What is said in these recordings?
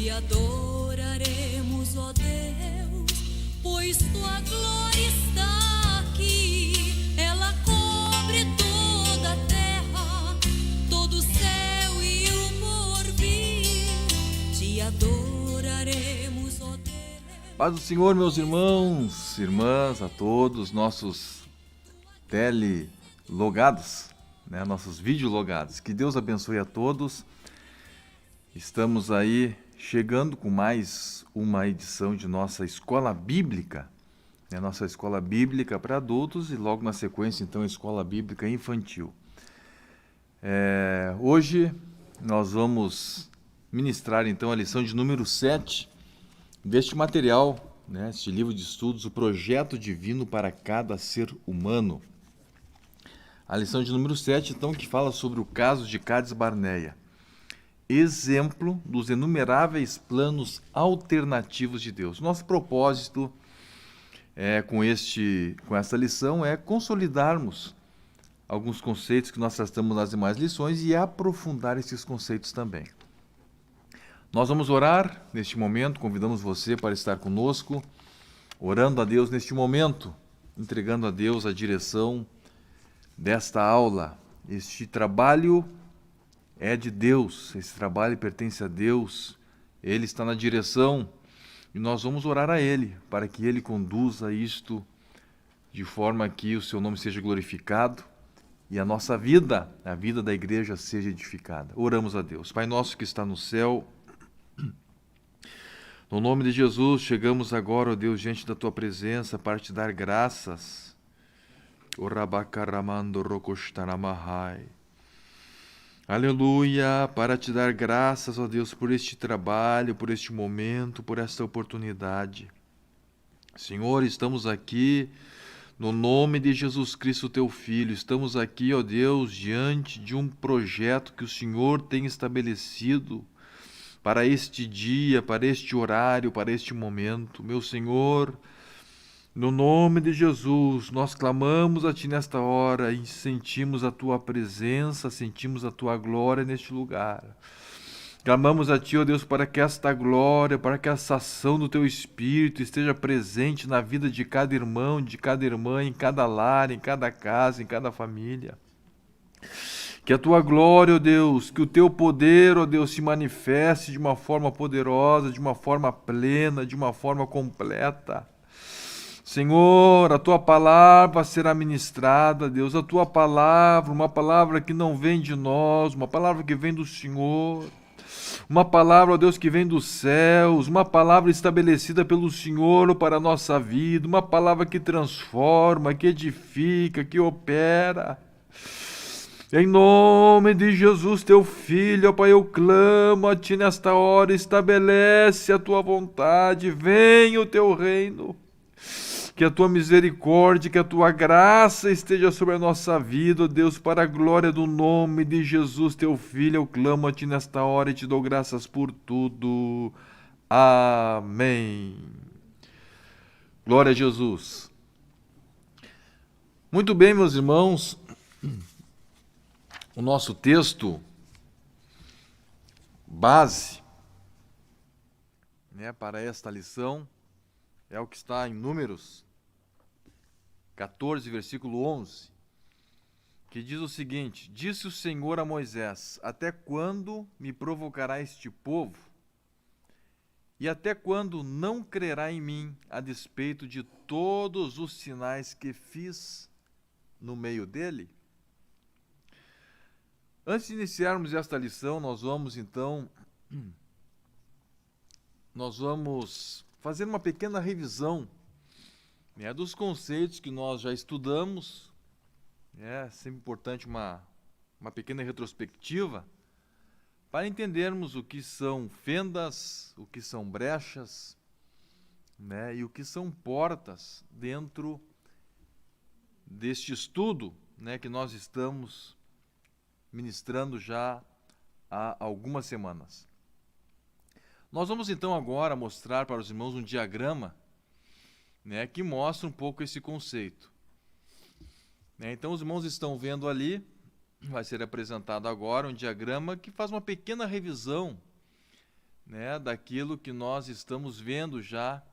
Te adoraremos, ó Deus, pois tua glória está aqui. Ela cobre toda a terra, todo o céu e o porvir. Te adoraremos, ó Deus. Paz do Senhor, meus irmãos, irmãs, a todos, nossos telelogados, nossos videologados. Que Deus abençoe a todos. Estamos aí chegando com mais uma edição de nossa escola bíblica, nossa escola bíblica para adultos e logo na sequência, então, a escola bíblica infantil. Hoje nós vamos ministrar, então, a lição de número 7 deste material, este livro de estudos, o projeto divino para cada ser humano. A lição de número 7, então, que fala sobre o caso de Cades Barneia, exemplo dos inumeráveis planos alternativos de Deus. Nosso propósito com essa lição é consolidarmos alguns conceitos que nós tratamos nas demais lições e aprofundar esses conceitos também. Nós vamos orar neste momento, convidamos você para estar conosco, orando a Deus neste momento, entregando a Deus a direção desta aula. Este trabalho é de Deus, esse trabalho pertence a Deus, Ele está na direção e nós vamos orar a Ele para que Ele conduza isto de forma que o Seu nome seja glorificado e a nossa vida, a vida da igreja, seja edificada. Oramos a Deus. Pai nosso que está no céu, no nome de Jesus, chegamos agora, ó Deus, diante da Tua presença para Te dar graças. Aleluia, para Te dar graças, ó Deus, por este trabalho, por este momento, por esta oportunidade. Senhor, estamos aqui no nome de Jesus Cristo, Teu Filho. Estamos aqui, ó Deus, diante de um projeto que o Senhor tem estabelecido para este dia, para este horário, para este momento. Meu Senhor, no nome de Jesus, nós clamamos a Ti nesta hora e sentimos a Tua presença, sentimos a Tua glória neste lugar. Clamamos a Ti, ó Deus, para que esta glória, para que essa ação do Teu Espírito esteja presente na vida de cada irmão, de cada irmã, em cada lar, em cada casa, em cada família. Que a Tua glória, ó Deus, que o Teu poder, ó Deus, se manifeste de uma forma poderosa, de uma forma plena, de uma forma completa. Senhor, a Tua palavra será ministrada, Deus, a Tua palavra, uma palavra que não vem de nós, uma palavra que vem do Senhor, uma palavra, ó Deus, que vem dos céus, uma palavra estabelecida pelo Senhor para a nossa vida, uma palavra que transforma, que edifica, que opera. Em nome de Jesus, Teu Filho, ó Pai, eu clamo a Ti nesta hora, estabelece a Tua vontade, venha o Teu reino. Que a Tua misericórdia, que a Tua graça esteja sobre a nossa vida, ó Deus, para a glória do nome de Jesus, Teu Filho. Eu clamo a Ti nesta hora e Te dou graças por tudo. Amém. Glória a Jesus. Muito bem, meus irmãos, o nosso texto base para esta lição é o que está em Números 14, versículo 11, que diz o seguinte: Disse o Senhor a Moisés: Até quando me provocará este povo? E até quando não crerá em mim, a despeito de todos os sinais que fiz no meio dele? Antes de iniciarmos esta lição, nós vamos fazer uma pequena revisão dos conceitos que nós já estudamos. É sempre importante uma pequena retrospectiva para entendermos o que são fendas, o que são brechas, e o que são portas dentro deste estudo que nós estamos ministrando já há algumas semanas. Nós vamos então agora mostrar para os irmãos um diagrama que mostra um pouco esse conceito. Então os irmãos estão vendo ali, vai ser apresentado agora um diagrama que faz uma pequena revisão né, daquilo que nós estamos vendo já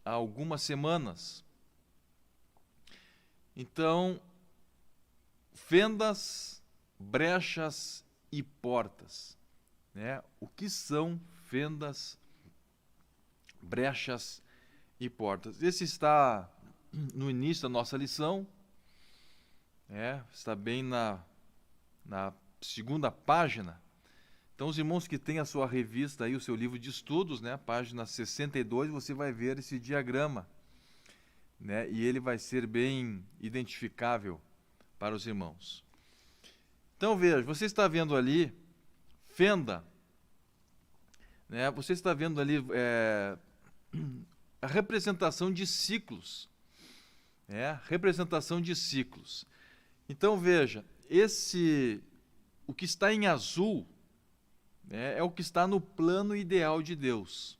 há algumas semanas. Então, fendas, brechas e portas, né? O que são fendas, brechas e portas? Esse está no início da nossa lição, né? Está bem na segunda página. Então, os irmãos que têm a sua revista aí, o seu livro de estudos, né, página 62, você vai ver esse diagrama, né, e ele vai ser bem identificável para os irmãos. Então, veja, você está vendo ali fenda, né, você está vendo ali a representação de ciclos, né, representação de ciclos. Então, veja, o que está em azul, é o que está no plano ideal de Deus.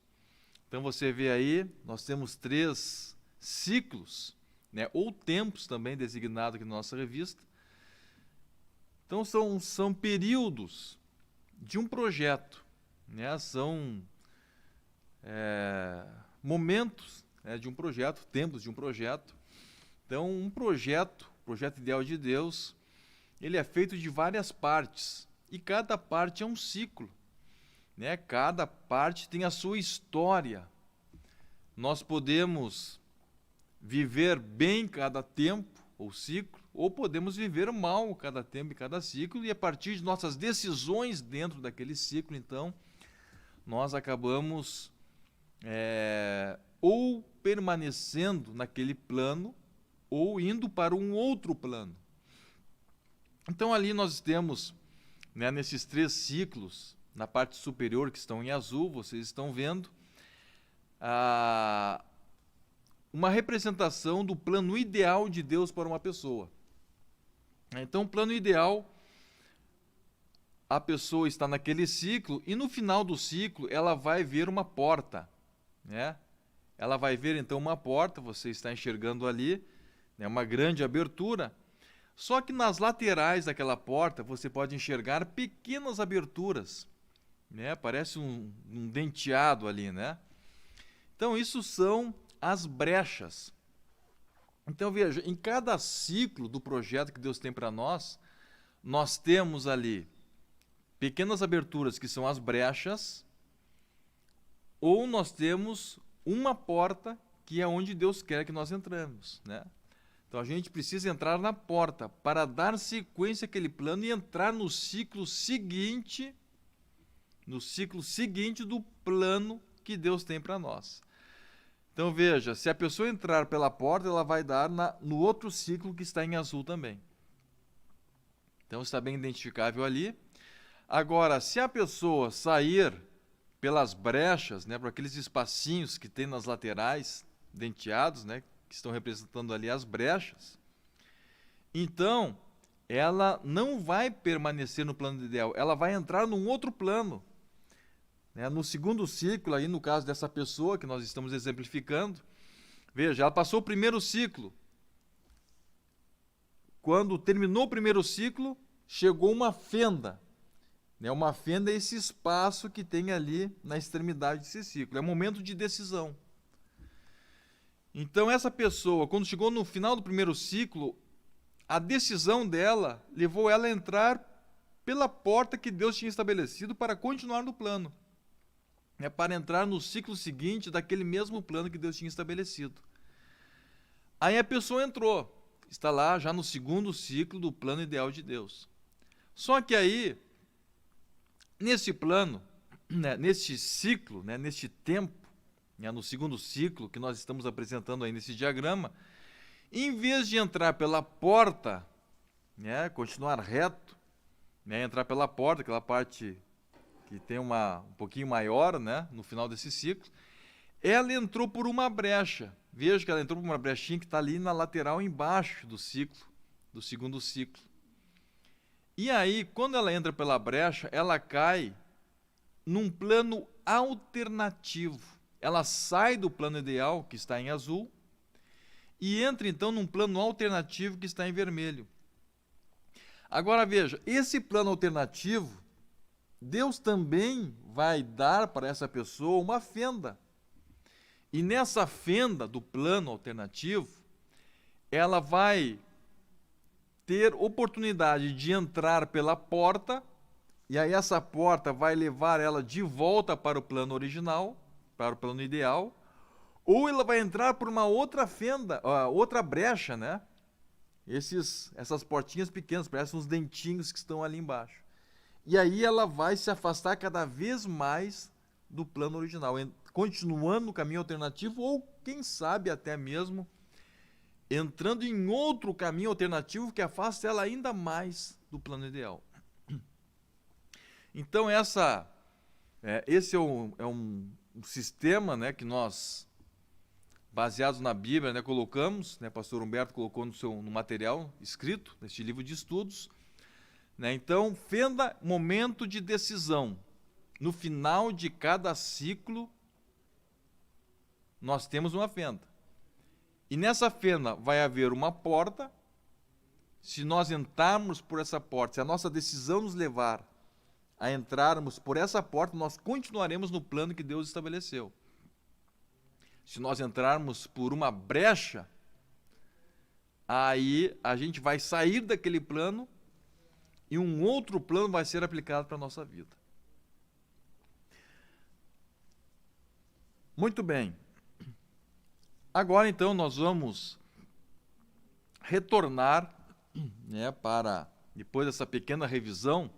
Então você vê aí, nós temos 3 ciclos, né, ou tempos também designados aqui na nossa revista. Então são períodos de um projeto, né, são momentos, né, de um projeto, tempos de um projeto. Então um projeto ideal de Deus, ele é feito de várias partes, e cada parte é um ciclo, né? Cada parte tem a sua história. Nós podemos viver bem cada tempo ou ciclo, ou podemos viver mal cada tempo e cada ciclo, e a partir de nossas decisões dentro daquele ciclo, então, nós acabamos ou permanecendo naquele plano, ou indo para um outro plano. Então ali nós temos, né, nesses 3 ciclos, na parte superior que estão em azul, vocês estão vendo uma representação do plano ideal de Deus para uma pessoa. Então, o plano ideal, a pessoa está naquele ciclo e no final do ciclo ela vai ver uma porta, né? Ela vai ver então uma porta, você está enxergando ali, né, uma grande abertura. Só que nas laterais daquela porta você pode enxergar pequenas aberturas, né? Parece um denteado ali, né? Então isso são as brechas. Então veja, em cada ciclo do projeto que Deus tem para nós, nós temos ali pequenas aberturas que são as brechas, ou nós temos uma porta que é onde Deus quer que nós entremos, né? Então a gente precisa entrar na porta para dar sequência àquele plano e entrar no ciclo seguinte do plano que Deus tem para nós. Então veja, se a pessoa entrar pela porta, ela vai dar no outro ciclo que está em azul também. Então está bem identificável ali. Agora, se a pessoa sair pelas brechas, né, por aqueles espacinhos que tem nas laterais, denteados, né, que estão representando ali as brechas, então ela não vai permanecer no plano ideal, ela vai entrar num outro plano, né, no segundo ciclo, aí no caso dessa pessoa que nós estamos exemplificando. Veja, ela passou o primeiro ciclo. Quando terminou o primeiro ciclo, chegou uma fenda. Né, uma fenda é esse espaço que tem ali na extremidade desse ciclo. É um momento de decisão. Então essa pessoa, quando chegou no final do primeiro ciclo, a decisão dela levou ela a entrar pela porta que Deus tinha estabelecido para continuar no plano, né, para entrar no ciclo seguinte daquele mesmo plano que Deus tinha estabelecido. Aí a pessoa entrou, está lá já no segundo ciclo do plano ideal de Deus. Só que aí, nesse plano, né, neste ciclo, né, neste tempo, no segundo ciclo que nós estamos apresentando aí nesse diagrama, em vez de entrar pela porta, né, continuar reto, né, entrar pela porta, aquela parte que tem um pouquinho maior, né, no final desse ciclo, ela entrou por uma brecha. Veja que ela entrou por uma brechinha que está ali na lateral embaixo do ciclo, do segundo ciclo. E aí, quando ela entra pela brecha, ela cai num plano alternativo. Ela sai do plano ideal, que está em azul, e entra então num plano alternativo que está em vermelho. Agora veja, esse plano alternativo, Deus também vai dar para essa pessoa uma fenda. E nessa fenda do plano alternativo, ela vai ter oportunidade de entrar pela porta, e aí essa porta vai levar ela de volta para o plano original, para o plano ideal, ou ela vai entrar por uma outra fenda, outra brecha, né? Essas portinhas pequenas, parecem uns dentinhos que estão ali embaixo. E aí ela vai se afastar cada vez mais do plano original, continuando no caminho alternativo, ou quem sabe até mesmo entrando em outro caminho alternativo que afasta ela ainda mais do plano ideal. Então esse é um sistema, né, que nós, baseados na Bíblia, né, colocamos, né, pastor Humberto colocou no material escrito, neste livro de estudos. Né? Então, fenda, momento de decisão. No final de cada ciclo, nós temos uma fenda. E nessa fenda vai haver uma porta. Se nós entrarmos por essa porta, se a nossa decisão nos levar a entrarmos por essa porta, nós continuaremos no plano que Deus estabeleceu. Se nós entrarmos por uma brecha, aí a gente vai sair daquele plano e um outro plano vai ser aplicado para a nossa vida. Muito bem. Agora, então, nós vamos retornar, né, para, depois dessa pequena revisão,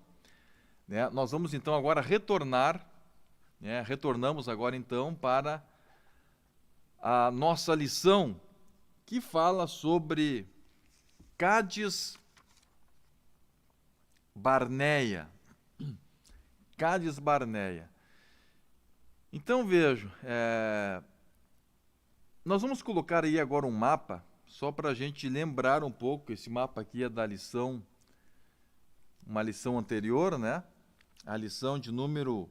né, nós vamos, então, agora retornar, né, retornamos agora, então, para a nossa lição, que fala sobre Cádiz Barneia. Cádiz Barneia. Então, vejo, nós vamos colocar aí agora um mapa, só para a gente lembrar um pouco. Esse mapa aqui é da lição, uma lição anterior, né? A lição de número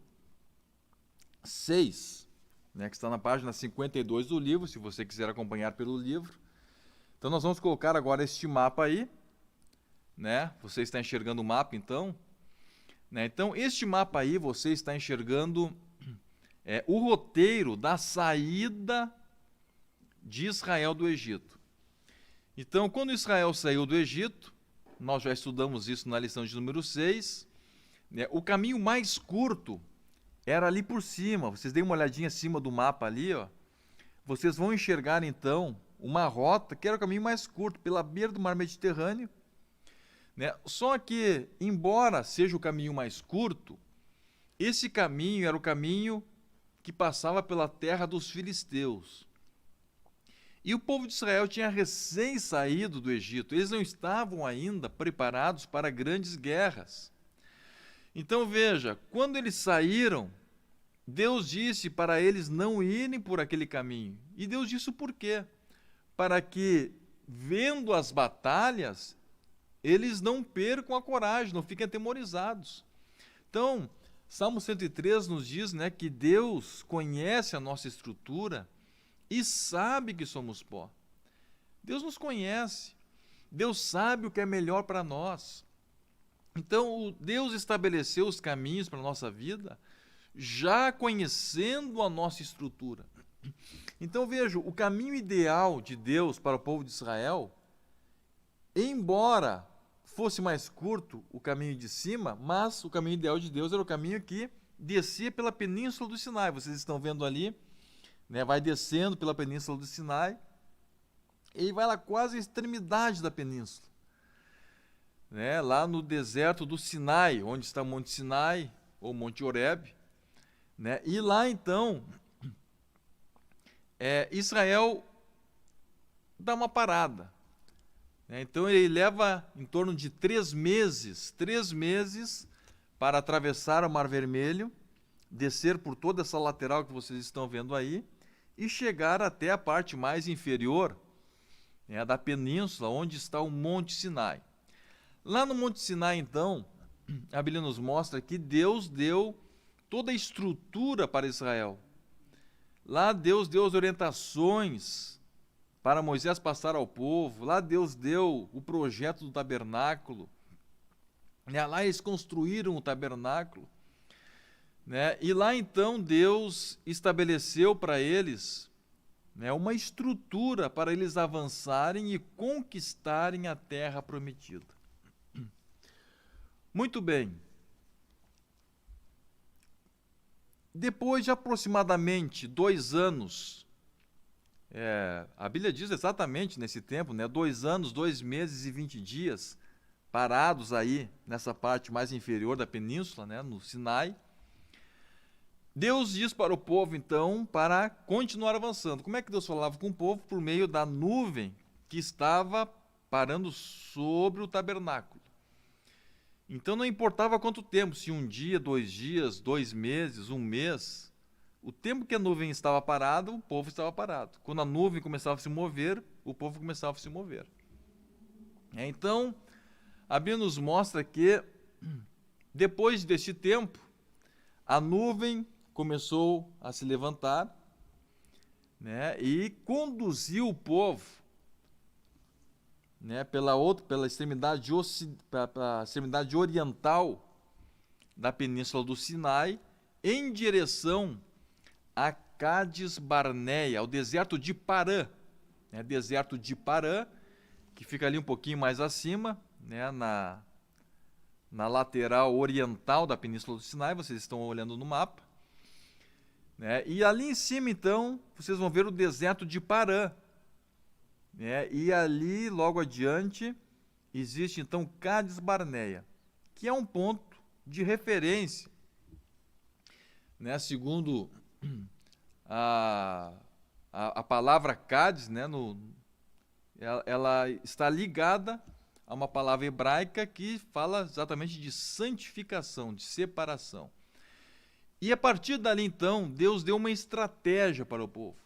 6, né? Que está na página 52 do livro, se você quiser acompanhar pelo livro. Então, nós vamos colocar agora este mapa aí, né? Você está enxergando o mapa, então? Né? Então, este mapa aí, você está enxergando o roteiro da saída de Israel do Egito. Então, quando Israel saiu do Egito, nós já estudamos isso na lição de número 6, né, o caminho mais curto era ali por cima. Vocês deem uma olhadinha acima do mapa ali, ó. Vocês vão enxergar, então, uma rota que era o caminho mais curto, pela beira do mar Mediterrâneo. Né? Só que, embora seja o caminho mais curto, esse caminho era o caminho que passava pela terra dos filisteus. E o povo de Israel tinha recém saído do Egito. Eles não estavam ainda preparados para grandes guerras. Então veja, quando eles saíram, Deus disse para eles não irem por aquele caminho. E Deus disse o porquê? Para que, vendo as batalhas, eles não percam a coragem, não fiquem atemorizados. Então, Salmo 103 nos diz, né, que Deus conhece a nossa estrutura e sabe que somos pó. Deus nos conhece. Deus sabe o que é melhor para nós. Então, Deus estabeleceu os caminhos para a nossa vida, já conhecendo a nossa estrutura. Então, veja, o caminho ideal de Deus para o povo de Israel, embora fosse mais curto o caminho de cima, mas o caminho ideal de Deus era o caminho que descia pela península do Sinai. Vocês estão vendo ali, né, vai descendo pela península do Sinai e vai lá quase à extremidade da península, né, lá no deserto do Sinai, onde está o Monte Sinai, ou Monte Horebe, né, e lá então Israel dá uma parada. Então ele leva em torno de 3 meses para atravessar o Mar Vermelho, descer por toda essa lateral que vocês estão vendo aí, e chegar até a parte mais inferior, né, da península, onde está o Monte Sinai. Lá no Monte Sinai, então, a Bíblia nos mostra que Deus deu toda a estrutura para Israel. Lá Deus deu as orientações para Moisés passar ao povo. Lá Deus deu o projeto do tabernáculo. Lá eles construíram o tabernáculo. né? E lá então Deus estabeleceu para eles, né, uma estrutura para eles avançarem e conquistarem a terra prometida. Muito bem. Depois de aproximadamente 2 anos, a Bíblia diz exatamente nesse tempo, né, 2 anos, 2 meses e 20 dias, parados aí nessa parte mais inferior da península, né, no Sinai, Deus diz para o povo, então, para continuar avançando. Como é que Deus falava com o povo? Por meio da nuvem que estava parando sobre o tabernáculo. Então não importava quanto tempo, se 1 dia, 2 dias, 2 meses, 1 mês, o tempo que a nuvem estava parada, o povo estava parado. Quando a nuvem começava a se mover, o povo começava a se mover. Então, a Bíblia nos mostra que, depois deste tempo, a nuvem começou a se levantar, né, e conduziu o povo, né, pela extremidade oriental da península do Sinai, em direção a Cádiz Barneia, ao deserto de Parã, né, deserto de Parã, que fica ali um pouquinho mais acima, né, na lateral oriental da península do Sinai, vocês estão olhando no mapa, né, e ali em cima, então, vocês vão ver o deserto de Parã, né, e ali, logo adiante, existe, então, Cádiz Barneia, que é um ponto de referência, né, segundo a palavra Cádiz, né, ela está ligada a uma palavra hebraica que fala exatamente de santificação, de separação. E a partir dali, então, Deus deu uma estratégia para o povo,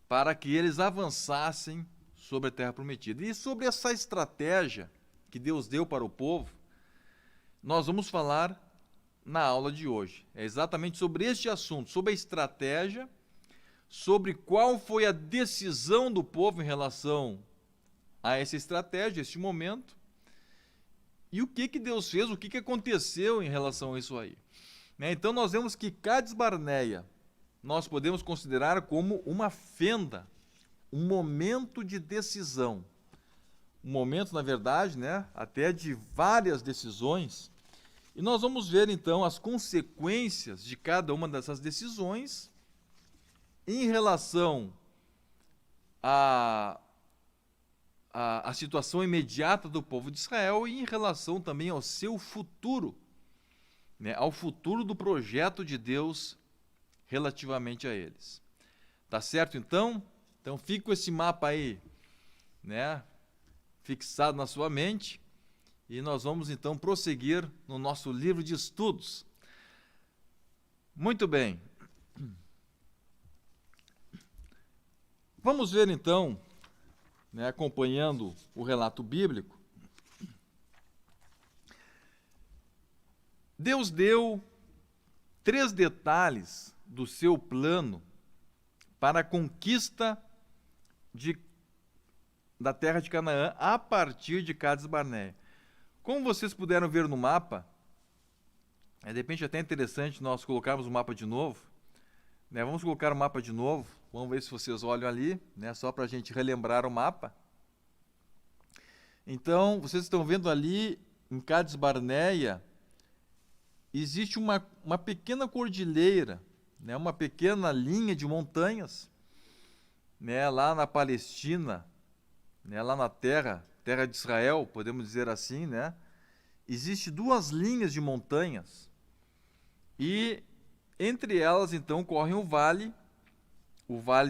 para que eles avançassem sobre a terra prometida. E sobre essa estratégia que Deus deu para o povo, nós vamos falar na aula de hoje. É exatamente sobre este assunto, sobre a estratégia, sobre qual foi a decisão do povo em relação a essa estratégia, este momento, e o que Deus fez, o que aconteceu em relação a isso aí. Então nós vemos que Cádiz Barneia nós podemos considerar como uma fenda, um momento de decisão. Um momento, na verdade, né, até de várias decisões. E nós vamos ver, então, as consequências de cada uma dessas decisões em relação à situação imediata do povo de Israel e em relação também ao seu futuro, né, ao futuro do projeto de Deus relativamente a eles. Tá certo, então? Então fique com esse mapa aí, né, fixado na sua mente, e nós vamos então prosseguir no nosso livro de estudos. Muito bem. Vamos ver então, né, acompanhando o relato bíblico, Deus deu 3 detalhes do seu plano para a conquista da terra de Canaã a partir de Cádiz Barneia. Como vocês puderam ver no mapa, de repente até interessante nós colocarmos o mapa de novo, né? Vamos colocar o mapa de novo, vamos ver se vocês olham ali, né? Só para a gente relembrar o mapa. Então, vocês estão vendo ali, em Cádiz Barneia, existe uma pequena cordilheira, né, uma pequena linha de montanhas, né, lá na Palestina, né, lá na terra de Israel, podemos dizer assim, né, existe 2 linhas de montanhas, e entre elas, então, corre o Vale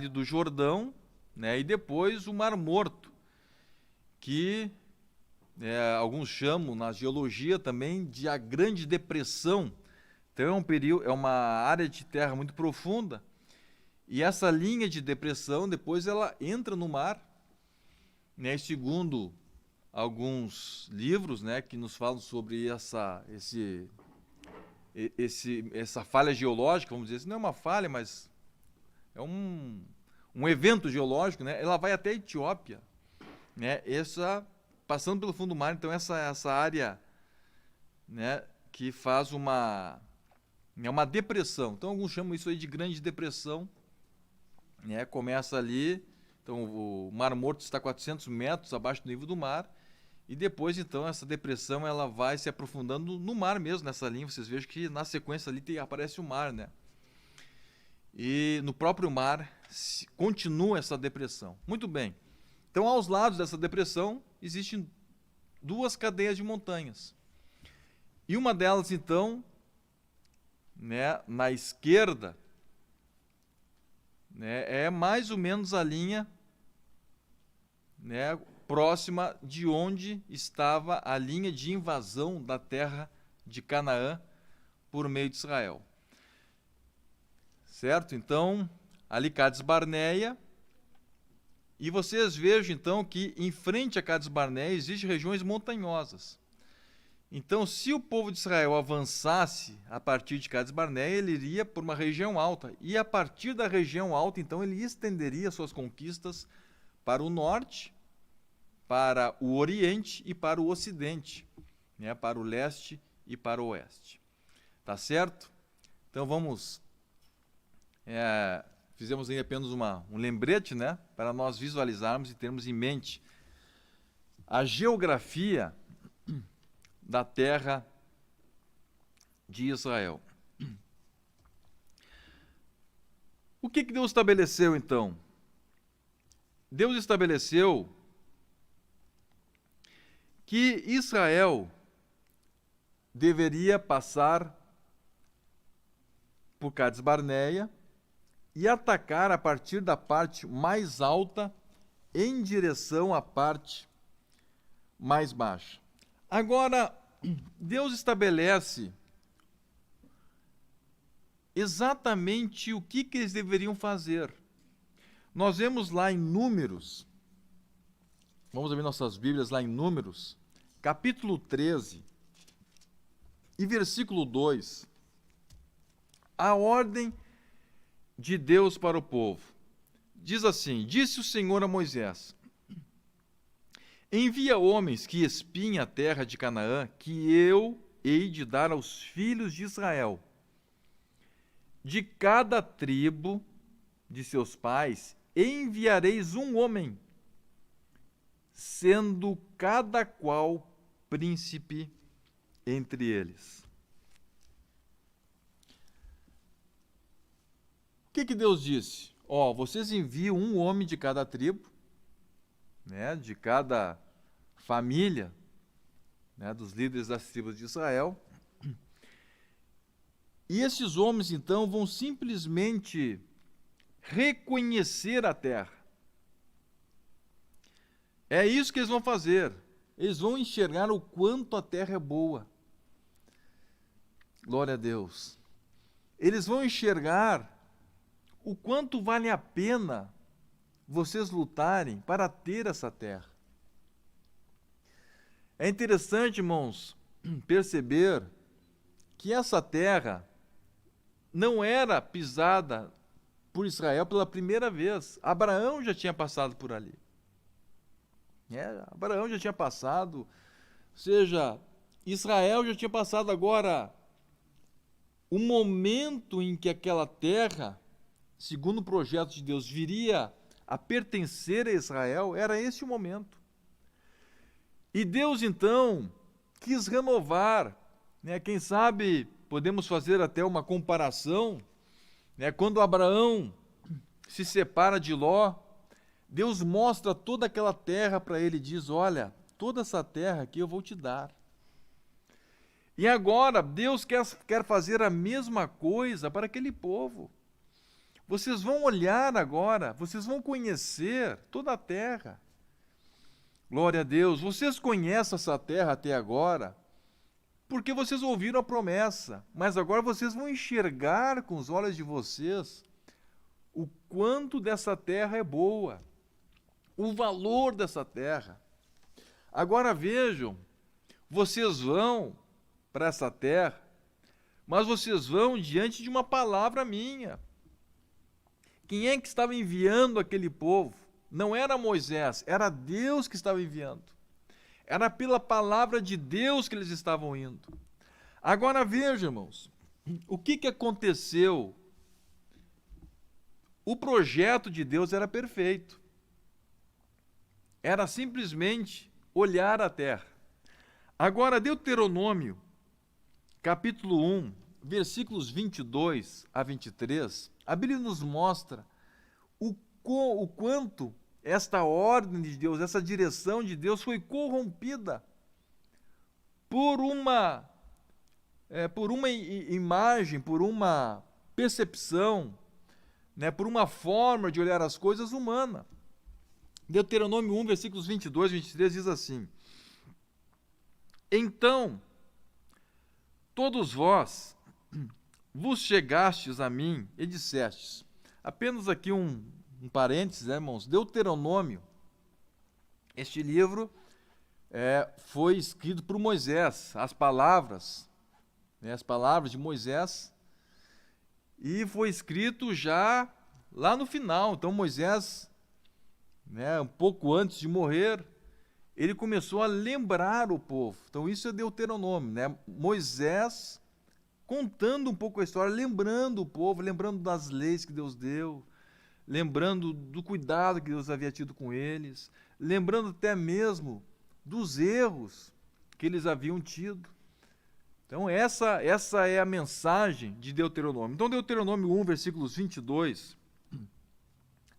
do Jordão, né, e depois o Mar Morto, que alguns chamam na geologia também de a Grande Depressão. Então é uma área de terra muito profunda, e essa linha de depressão depois ela entra no mar, né, segundo alguns livros, né, que nos falam sobre essa falha geológica, vamos dizer assim, não é uma falha, mas é um evento geológico, né, ela vai até a Etiópia, né, passando pelo fundo do mar. Então essa área, né, que faz uma É uma depressão. Então, alguns chamam isso aí de Grande Depressão. Né? Começa ali, então o Mar Morto está 400 metros abaixo do nível do mar, e depois, então, essa depressão ela vai se aprofundando no mar mesmo, nessa linha. Vocês vejam que na sequência ali aparece o mar, né? E no próprio mar continua essa depressão. Muito bem. Então, aos lados dessa depressão, existem duas cadeias de montanhas. E uma delas, então, né, na esquerda, né, é mais ou menos a linha, né, próxima de onde estava a linha de invasão da terra de Canaã por meio de Israel. Certo? Então, ali Cades Barneia, e vocês vejam então que em frente a Cades Barneia existem regiões montanhosas. Então, se o povo de Israel avançasse a partir de Cades Barneia, ele iria por uma região alta. E a partir da região alta, então, ele estenderia suas conquistas para o norte, para o oriente e para o ocidente, né? Para o leste e para o oeste. Tá certo? Então, vamos... fizemos aí apenas um lembrete, né? Para nós visualizarmos e termos em mente a geografia da terra de Israel. O que Deus estabeleceu, então? Deus estabeleceu que Israel deveria passar por Cades Barneia e atacar a partir da parte mais alta em direção à parte mais baixa. Agora, Deus estabelece exatamente o que eles deveriam fazer. Nós vemos lá em Números, vamos abrir nossas Bíblias lá em Números, capítulo 13 e versículo 2, a ordem de Deus para o povo. Diz assim: disse o Senhor a Moisés: envia homens que espiem a terra de Canaã, que eu hei de dar aos filhos de Israel. De cada tribo de seus pais enviareis um homem, sendo cada qual príncipe entre eles. O que Deus disse? Vocês enviam um homem de cada tribo, né, de cada família, né, dos líderes das tribos de Israel. E esses homens, então, vão simplesmente reconhecer a terra. É isso que eles vão fazer. Eles vão enxergar o quanto a terra é boa. Glória a Deus. Eles vão enxergar o quanto vale a pena vocês lutarem para ter essa terra. É interessante, irmãos, perceber que essa terra não era pisada por Israel pela primeira vez. Abraão já tinha passado por ali. Abraão já tinha passado, ou seja, Israel já tinha passado. Agora, o momento em que aquela terra, segundo o projeto de Deus, viria a pertencer a Israel, era esse o momento. E Deus, então, quis renovar, né? Quem sabe podemos fazer até uma comparação, né? Quando Abraão se separa de Ló, Deus mostra toda aquela terra para ele e diz: olha, toda essa terra aqui eu vou te dar. E agora Deus quer fazer a mesma coisa para aquele povo. Vocês vão olhar agora, vocês vão conhecer toda a terra. Glória a Deus. Vocês conhecem essa terra até agora porque vocês ouviram a promessa, mas agora vocês vão enxergar com os olhos de vocês o quanto dessa terra é boa, o valor dessa terra. Agora vejam, vocês vão para essa terra, mas vocês vão diante de uma palavra minha. Quem é que estava enviando aquele povo? Não era Moisés, era Deus que estava enviando. Era pela palavra de Deus que eles estavam indo. Agora vejam, irmãos, o que aconteceu? O projeto de Deus era perfeito. Era simplesmente olhar a terra. Agora, Deuteronômio, capítulo 1, versículos 22 a 23, a Bíblia nos mostra o quanto esta ordem de Deus, essa direção de Deus foi corrompida por uma imagem, por uma percepção, né, por uma forma de olhar as coisas humana. Deuteronômio 1, versículos 22 e 23 diz assim: Então, todos vós vos chegastes a mim e dissestes. Apenas aqui um parênteses, irmãos. Deuteronômio, este livro foi escrito por Moisés, as palavras de Moisés, e foi escrito já lá no final. Então Moisés, um pouco antes de morrer, ele começou a lembrar o povo. Então isso é Deuteronômio, Moisés contando um pouco a história, lembrando o povo, lembrando das leis que Deus deu, lembrando do cuidado que Deus havia tido com eles, lembrando até mesmo dos erros que eles haviam tido. Então essa é a mensagem de Deuteronômio. Então Deuteronômio 1, versículos 22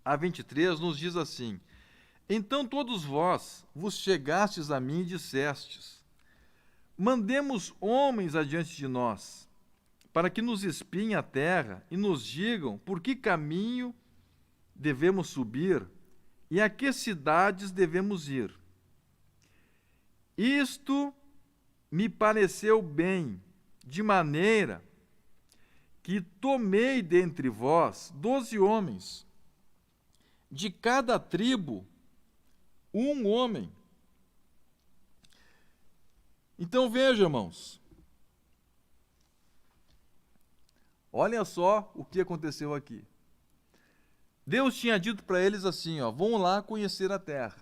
a 23 nos diz assim: Então todos vós vos chegastes a mim e dissestes: Mandemos homens adiante de nós, para que nos espiem a terra e nos digam por que caminho devemos subir e a que cidades devemos ir. Isto me pareceu bem, de maneira que tomei dentre vós 12 homens, de cada tribo um homem. Então veja, irmãos, olha só o que aconteceu aqui. Deus tinha dito para eles assim, vão lá conhecer a terra.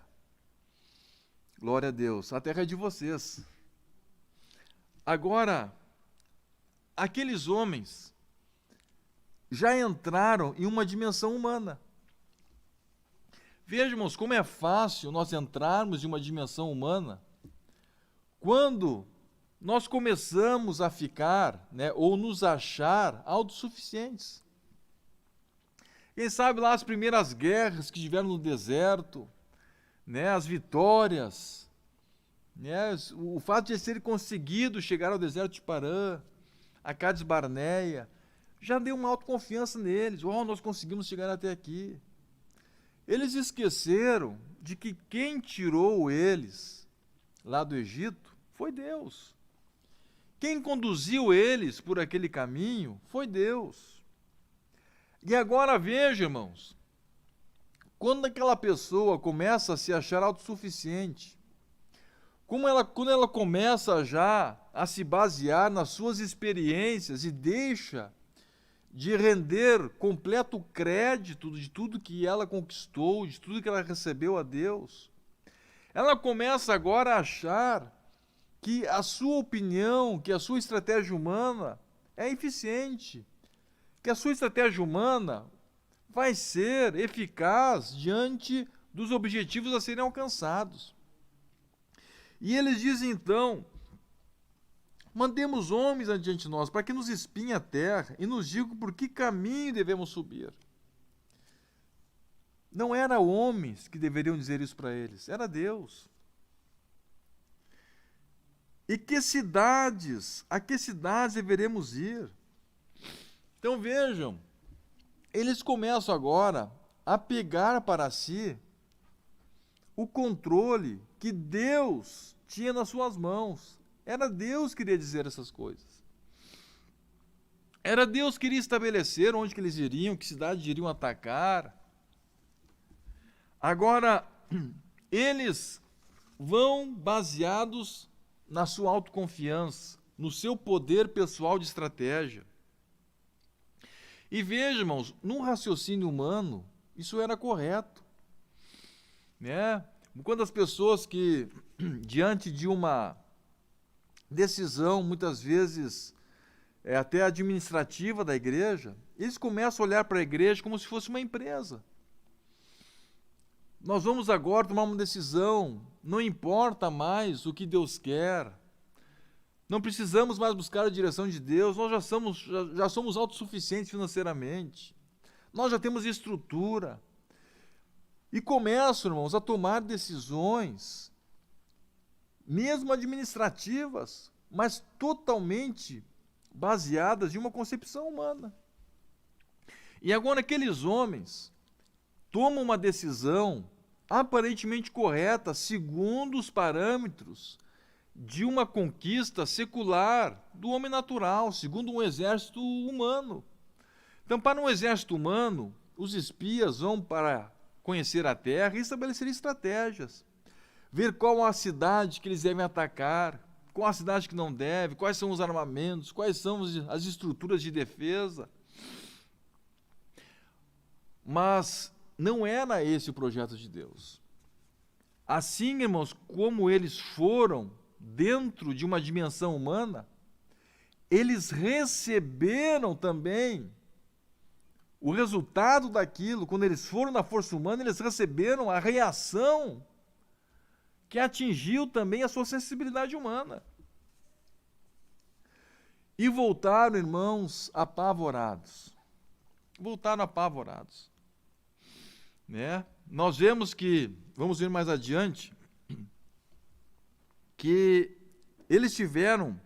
Glória a Deus, a terra é de vocês. Agora, aqueles homens já entraram em uma dimensão humana. Veja, irmãos, como é fácil nós entrarmos em uma dimensão humana quando nós começamos a ficar, ou nos achar autossuficientes. Quem sabe lá as primeiras guerras que tiveram no deserto, as vitórias, o fato de eles terem conseguido chegar ao deserto de Parã, a Cades Barneia, já deu uma autoconfiança neles. Nós conseguimos chegar até aqui. Eles esqueceram de que quem tirou eles lá do Egito foi Deus. Quem conduziu eles por aquele caminho foi Deus. E agora veja, irmãos, quando aquela pessoa começa a se achar autossuficiente, quando ela começa já a se basear nas suas experiências e deixa de render completo crédito de tudo que ela conquistou, de tudo que ela recebeu a Deus, ela começa agora a achar que a sua opinião, que a sua estratégia humana é eficiente, que a sua estratégia humana vai ser eficaz diante dos objetivos a serem alcançados. E eles dizem então: mandemos homens adiante de nós, para que nos espiem a terra e nos digam por que caminho devemos subir. Não eram homens que deveriam dizer isso para eles, era Deus. E a que cidades deveremos ir? Então vejam, eles começam agora a pegar para si o controle que Deus tinha nas suas mãos. Era Deus que queria dizer essas coisas. Era Deus que queria estabelecer onde que eles iriam, que cidades iriam atacar. Agora, eles vão baseados na sua autoconfiança, no seu poder pessoal de estratégia. E veja, irmãos, num raciocínio humano, isso era correto. Quando as pessoas que, diante de uma decisão, muitas vezes até administrativa da igreja, eles começam a olhar para a igreja como se fosse uma empresa. Nós vamos agora tomar uma decisão, não importa mais o que Deus quer, não precisamos mais buscar a direção de Deus, nós já somos autossuficientes financeiramente, nós já temos estrutura. E começam, irmãos, a tomar decisões, mesmo administrativas, mas totalmente baseadas em uma concepção humana. E agora aqueles homens tomam uma decisão aparentemente correta, segundo os parâmetros de uma conquista secular do homem natural, segundo um exército humano. Então, para um exército humano, os espias vão para conhecer a terra e estabelecer estratégias, ver qual a cidade que eles devem atacar, qual a cidade que não deve, quais são os armamentos, quais são as estruturas de defesa. Mas não era esse o projeto de Deus. Assim, irmãos, como eles foram dentro de uma dimensão humana, eles receberam também o resultado daquilo. Quando eles foram na força humana, eles receberam a reação que atingiu também a sua sensibilidade humana. E voltaram, irmãos, apavorados. Voltaram apavorados. Né? Nós vemos que, vamos ver mais adiante, que eles tiveram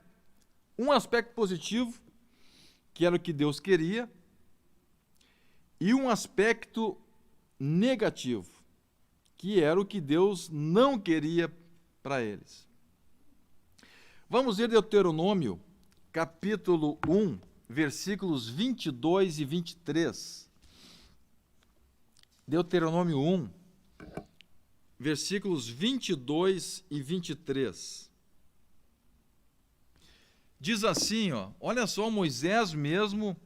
um aspecto positivo, que era o que Deus queria, e um aspecto negativo, que era o que Deus não queria para eles. Vamos ver Deuteronômio, capítulo 1, versículos 22 e 23. Deuteronômio 1, versículos 22 e 23. Diz assim, olha só, Moisés mesmo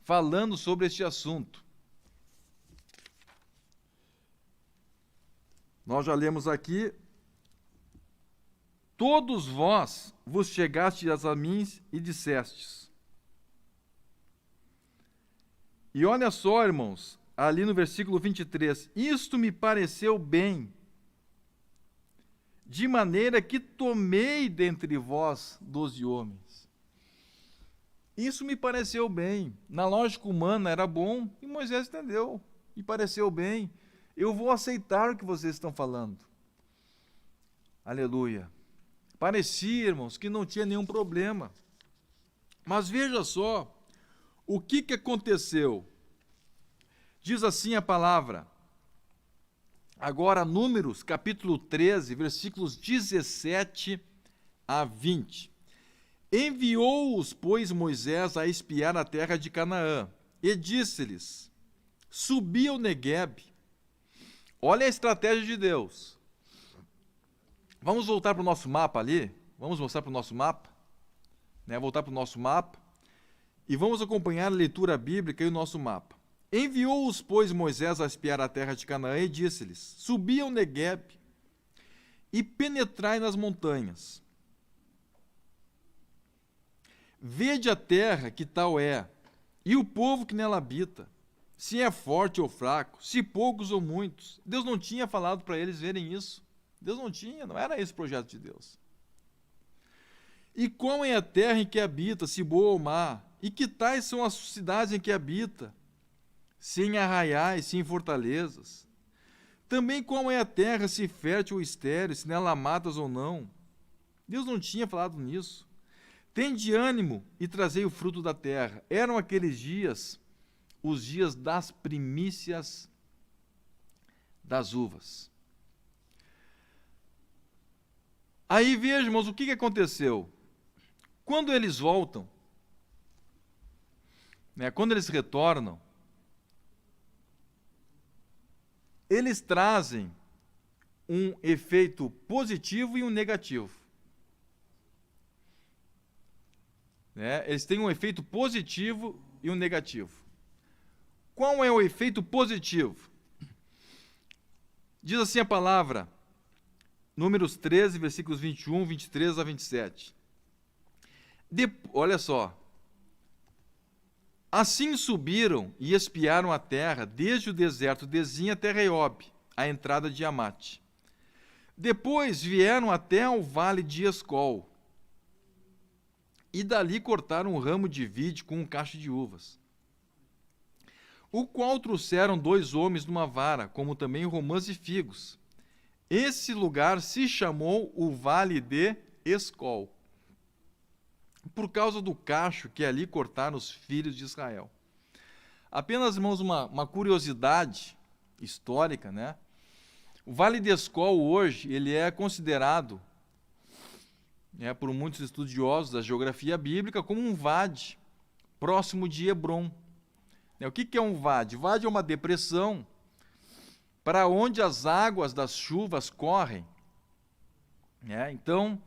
falando sobre este assunto. Nós já lemos aqui: todos vós vos chegastes a mim e dissestes. E olha só, irmãos, ali no versículo 23, isto me pareceu bem, de maneira que tomei dentre vós 12 homens. Isso me pareceu bem. Na lógica humana era bom, e Moisés entendeu, e pareceu bem. Eu vou aceitar o que vocês estão falando. Aleluia. Parecia, irmãos, que não tinha nenhum problema. Mas veja só, o que aconteceu? Diz assim a palavra, agora Números, capítulo 13, versículos 17 a 20. Enviou-os, pois, Moisés a espiar a terra de Canaã, e disse-lhes: subi ao Neguebe. Olha a estratégia de Deus. Vamos voltar para o nosso mapa ali? Vamos mostrar para o nosso mapa? Voltar para o nosso mapa. E vamos acompanhar a leitura bíblica e o nosso mapa. Enviou-os, pois, Moisés a espiar a terra de Canaã e disse-lhes: subi ao Neguebe e penetrai nas montanhas. Vede a terra que tal é, e o povo que nela habita, se é forte ou fraco, se poucos ou muitos. Deus não tinha falado para eles verem isso. Deus não tinha, não era esse o projeto de Deus. E qual é a terra em que habita, se boa ou má? E que tais são as cidades em que habita, se em arraiais, se em fortalezas? Também qual é a terra, se fértil ou estéril, se nela há matas ou não? Deus não tinha falado nisso. Tende ânimo e trazei o fruto da terra. Eram aqueles dias, os dias das primícias das uvas. Aí vejamos o que aconteceu. Quando eles voltam, quando eles retornam, eles trazem um efeito positivo e um negativo. Eles têm um efeito positivo e um negativo. Qual é o efeito positivo? Diz assim a palavra, Números 13, versículos 21, 23 a 27. Olha só, Assim subiram e espiaram a terra, desde o deserto de Zin até Reob, a entrada de Amate. Depois vieram até ao vale de Escol, e dali cortaram um ramo de vide com um cacho de uvas, o qual trouxeram 2 homens numa vara, como também romãs e figos. Esse lugar se chamou o Vale de Escol, por causa do cacho que ali cortaram os filhos de Israel. Apenas, irmãos, uma curiosidade histórica, né? O Vale de Escol hoje, ele é considerado, por muitos estudiosos da geografia bíblica, como um vade próximo de Hebrom. O que é um vade? Vade é uma depressão para onde as águas das chuvas correm. Então,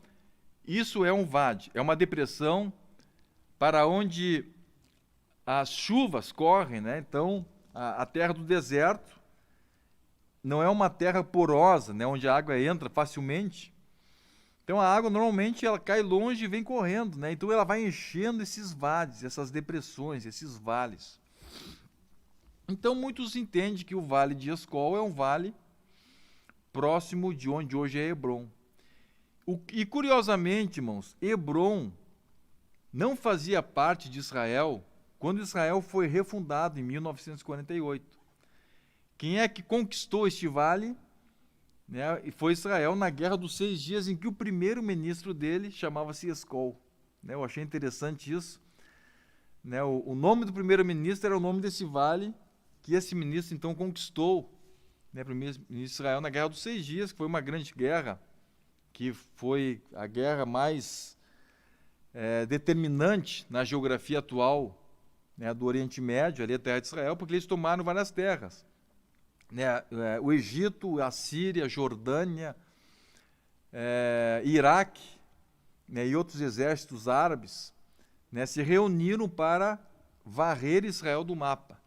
isso é um vade, é uma depressão para onde as chuvas correm. Então, a terra do deserto não é uma terra porosa, onde a água entra facilmente. Então, a água normalmente ela cai longe e vem correndo. Então, ela vai enchendo esses vades, essas depressões, esses vales. Então, muitos entendem que o Vale de Escol é um vale próximo de onde hoje é Hebrom. E, curiosamente, irmãos, Hebrom não fazia parte de Israel quando Israel foi refundado em 1948. Quem é que conquistou este vale? Foi Israel na Guerra dos 6 Dias, em que o primeiro-ministro dele chamava-se Escol. Eu achei interessante isso. O nome do primeiro-ministro era o nome desse vale, que esse ministro então conquistou, primeiro-ministro de Israel na Guerra dos 6 Dias, que foi uma grande guerra, que foi a guerra mais determinante na geografia atual do Oriente Médio, ali a terra de Israel, porque eles tomaram várias terras. O Egito, a Síria, a Jordânia, Iraque, e outros exércitos árabes se reuniram para varrer Israel do mapa.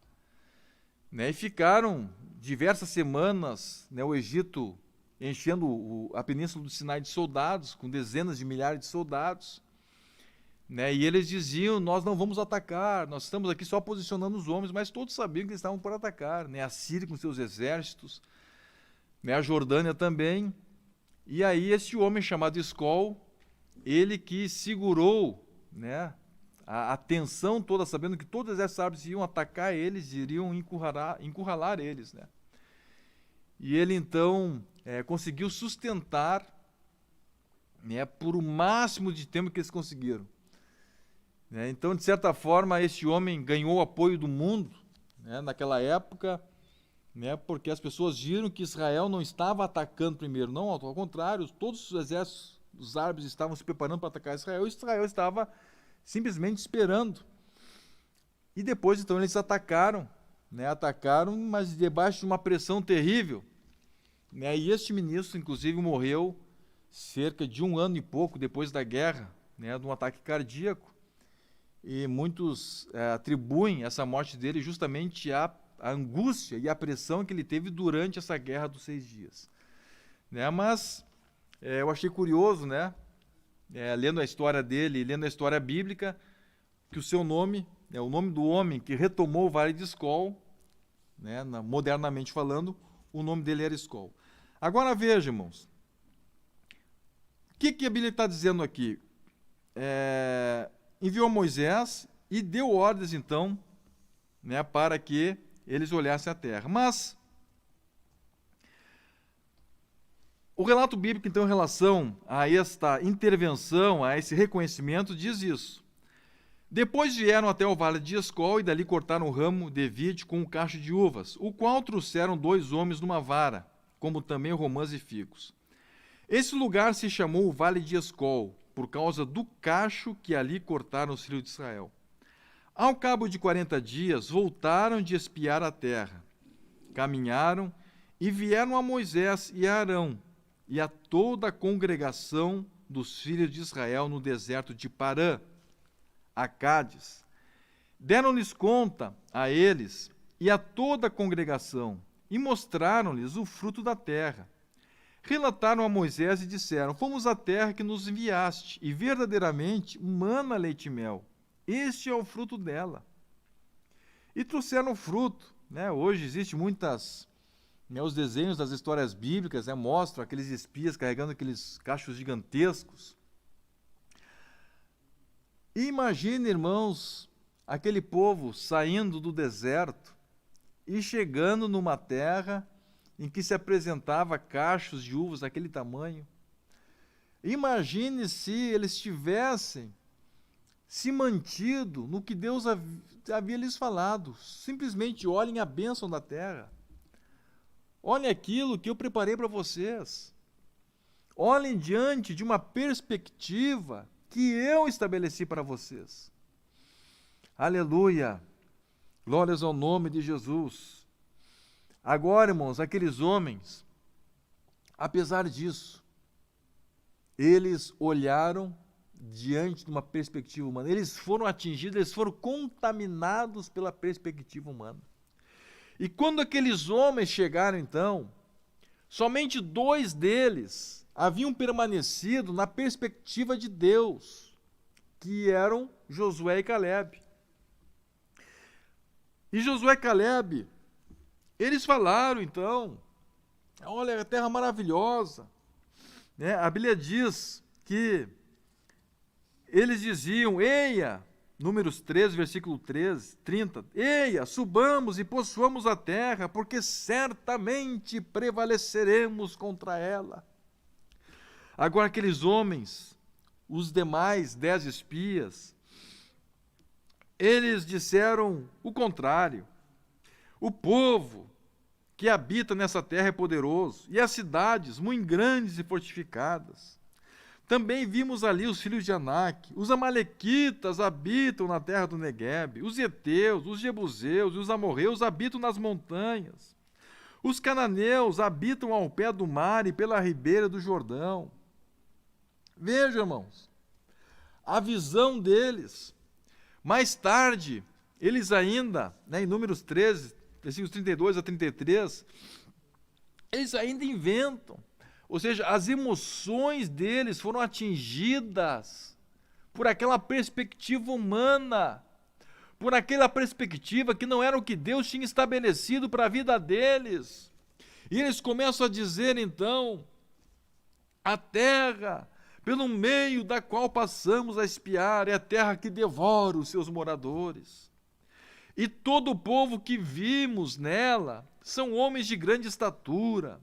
E ficaram diversas semanas, o Egito enchendo a península do Sinai de soldados, com dezenas de milhares de soldados. E eles diziam: nós não vamos atacar, nós estamos aqui só posicionando os homens, mas todos sabiam que eles estavam por atacar. A Síria com seus exércitos, a Jordânia também. E aí esse homem chamado Escol, ele que segurou a tensão toda, sabendo que todos os exércitos árabes iam atacar eles, iriam encurralar eles. E ele então conseguiu sustentar por o máximo de tempo que eles conseguiram. Então, de certa forma, este homem ganhou o apoio do mundo naquela época, porque as pessoas viram que Israel não estava atacando primeiro, não, ao contrário, todos os exércitos dos árabes estavam se preparando para atacar Israel, e Israel estava simplesmente esperando. E depois, então, eles atacaram, mas debaixo de uma pressão terrível. E este ministro, inclusive, morreu cerca de 1 ano e pouco depois da guerra, de um ataque cardíaco. E muitos atribuem essa morte dele justamente à angústia e à pressão que ele teve durante essa Guerra dos 6 Dias. Mas eu achei curioso, lendo a história dele, lendo a história bíblica, que o seu nome, o nome do homem que retomou o Vale de Escol, modernamente falando, o nome dele era Escol. Agora veja, irmãos, o que a Bíblia está dizendo aqui? Enviou Moisés e deu ordens, então, para que eles olhassem a terra. Mas o relato bíblico, então, em relação a esta intervenção, a esse reconhecimento, diz isso. Depois vieram até o vale de Escol e dali cortaram um ramo de vide com um cacho de uvas, o qual trouxeram 2 homens numa vara, como também romãs e figos. Esse lugar se chamou o Vale de Escol, por causa do cacho que ali cortaram os filhos de Israel. Ao cabo de 40 dias, voltaram de espiar a terra. Caminharam e vieram a Moisés e a Arão, e a toda a congregação dos filhos de Israel no deserto de Parã, a Cádiz. Deram-lhes conta a eles e a toda a congregação, e mostraram-lhes o fruto da terra. Relataram a Moisés e disseram: fomos à terra que nos enviaste, e verdadeiramente mana leite e mel. Este é o fruto dela. e trouxeram fruto, né? Hoje existe muitas, né, os desenhos das histórias bíblicas, né, mostram aqueles espias carregando aqueles cachos gigantescos. E imagine, irmãos, aquele povo saindo do deserto e chegando numa terra em que se apresentava cachos de uvas daquele tamanho. Imagine se eles tivessem se mantido no que Deus havia lhes falado. Simplesmente olhem a bênção da terra. Olhem aquilo que eu preparei para vocês. Olhem diante de uma perspectiva que eu estabeleci para vocês. Aleluia! Glórias ao nome de Jesus. Agora, irmãos, aqueles homens, apesar disso, eles olharam diante de uma perspectiva humana. Eles foram atingidos, eles foram contaminados pela perspectiva humana. E quando aqueles homens chegaram, então, somente 2 deles haviam permanecido na perspectiva de Deus, que eram Josué e Calebe. E Josué e Calebe, eles falaram, então, olha, a terra maravilhosa, né? A Bíblia diz que eles diziam, eia, Números 13, versículo 30, eia, subamos e possuamos a terra, porque certamente prevaleceremos contra ela. Agora aqueles homens, os demais 10 espias, eles disseram o contrário. O povo que habita nessa terra é poderoso, e as cidades muito grandes e fortificadas. Também vimos ali os filhos de Anak, os amalequitas habitam na terra do Neguebe, os heteus, os jebuseus e os amorreus habitam nas montanhas. Os cananeus habitam ao pé do mar e pela ribeira do Jordão. Vejam, irmãos, a visão deles. Mais tarde, eles ainda, né, em Números 13, versículos 32 a 33, eles ainda inventam. Ou seja, as emoções deles foram atingidas por aquela perspectiva humana, por aquela perspectiva que não era o que Deus tinha estabelecido para a vida deles. E eles começam a dizer, então, a terra pelo meio da qual passamos a espiar é a terra que devora os seus moradores. E todo o povo que vimos nela são homens de grande estatura.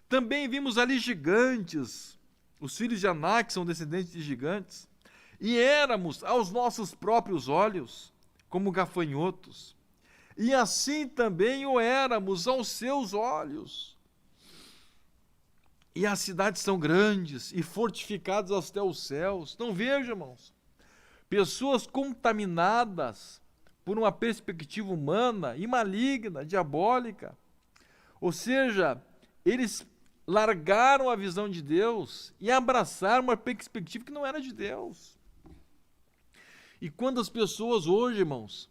Também vimos ali gigantes, os filhos de Anak são descendentes de gigantes, e éramos aos nossos próprios olhos como gafanhotos, e assim também o éramos aos seus olhos. E as cidades são grandes e fortificadas até os céus. Não veja, irmãos, pessoas contaminadas por uma perspectiva humana e maligna, diabólica. Ou seja, eles largaram a visão de Deus e abraçaram uma perspectiva que não era de Deus. E quando as pessoas hoje, irmãos,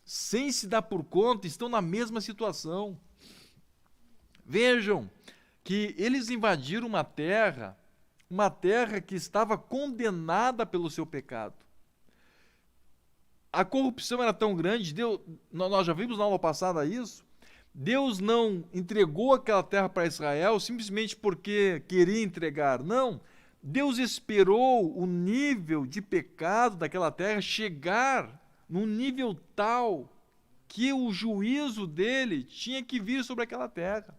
sem se dar por conta, estão na mesma situação. Vejam que eles invadiram uma terra que estava condenada pelo seu pecado. A corrupção era tão grande, nós já vimos na aula passada isso, Deus não entregou aquela terra para Israel simplesmente porque queria entregar. Não, Deus esperou o nível de pecado daquela terra chegar num nível tal que o juízo dele tinha que vir sobre aquela terra.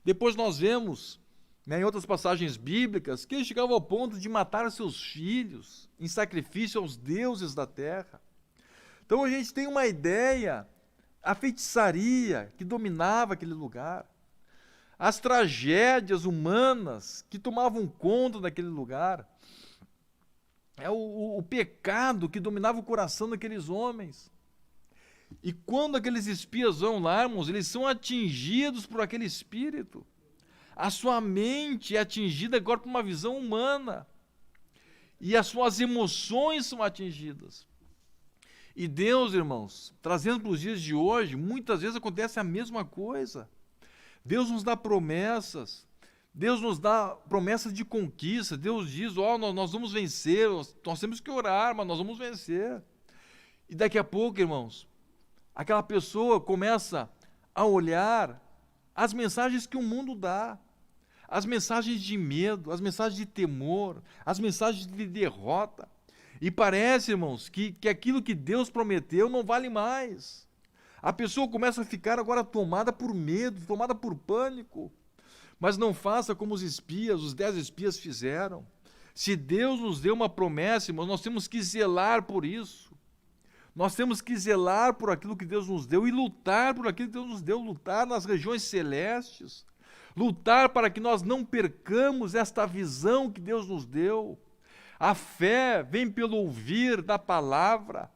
Depois nós vemos, né, em outras passagens bíblicas, que ele chegava ao ponto de matar os seus filhos em sacrifício aos deuses da terra. Então a gente tem uma ideia, a feitiçaria que dominava aquele lugar, as tragédias humanas que tomavam conta daquele lugar, o pecado que dominava o coração daqueles homens. E quando aqueles espias vão lá, irmãos, eles são atingidos por aquele espírito. A sua mente é atingida agora por uma visão humana. E as suas emoções são atingidas. E Deus, irmãos, trazendo para os dias de hoje, muitas vezes acontece a mesma coisa. Deus nos dá promessas. Deus nos dá promessas de conquista. Deus diz, nós vamos vencer, nós temos que orar, mas nós vamos vencer. E daqui a pouco, irmãos, aquela pessoa começa a olhar as mensagens que o mundo dá, as mensagens de medo, as mensagens de temor, as mensagens de derrota. E parece, irmãos, que aquilo que Deus prometeu não vale mais. A pessoa começa a ficar agora tomada por medo, tomada por pânico. Mas não faça como os espias, os 10 espias fizeram. Se Deus nos deu uma promessa, irmãos, nós temos que zelar por isso. Nós temos que zelar por aquilo que Deus nos deu e lutar por aquilo que Deus nos deu, lutar nas regiões celestes, lutar para que nós não percamos esta visão que Deus nos deu. A fé vem pelo ouvir da palavra,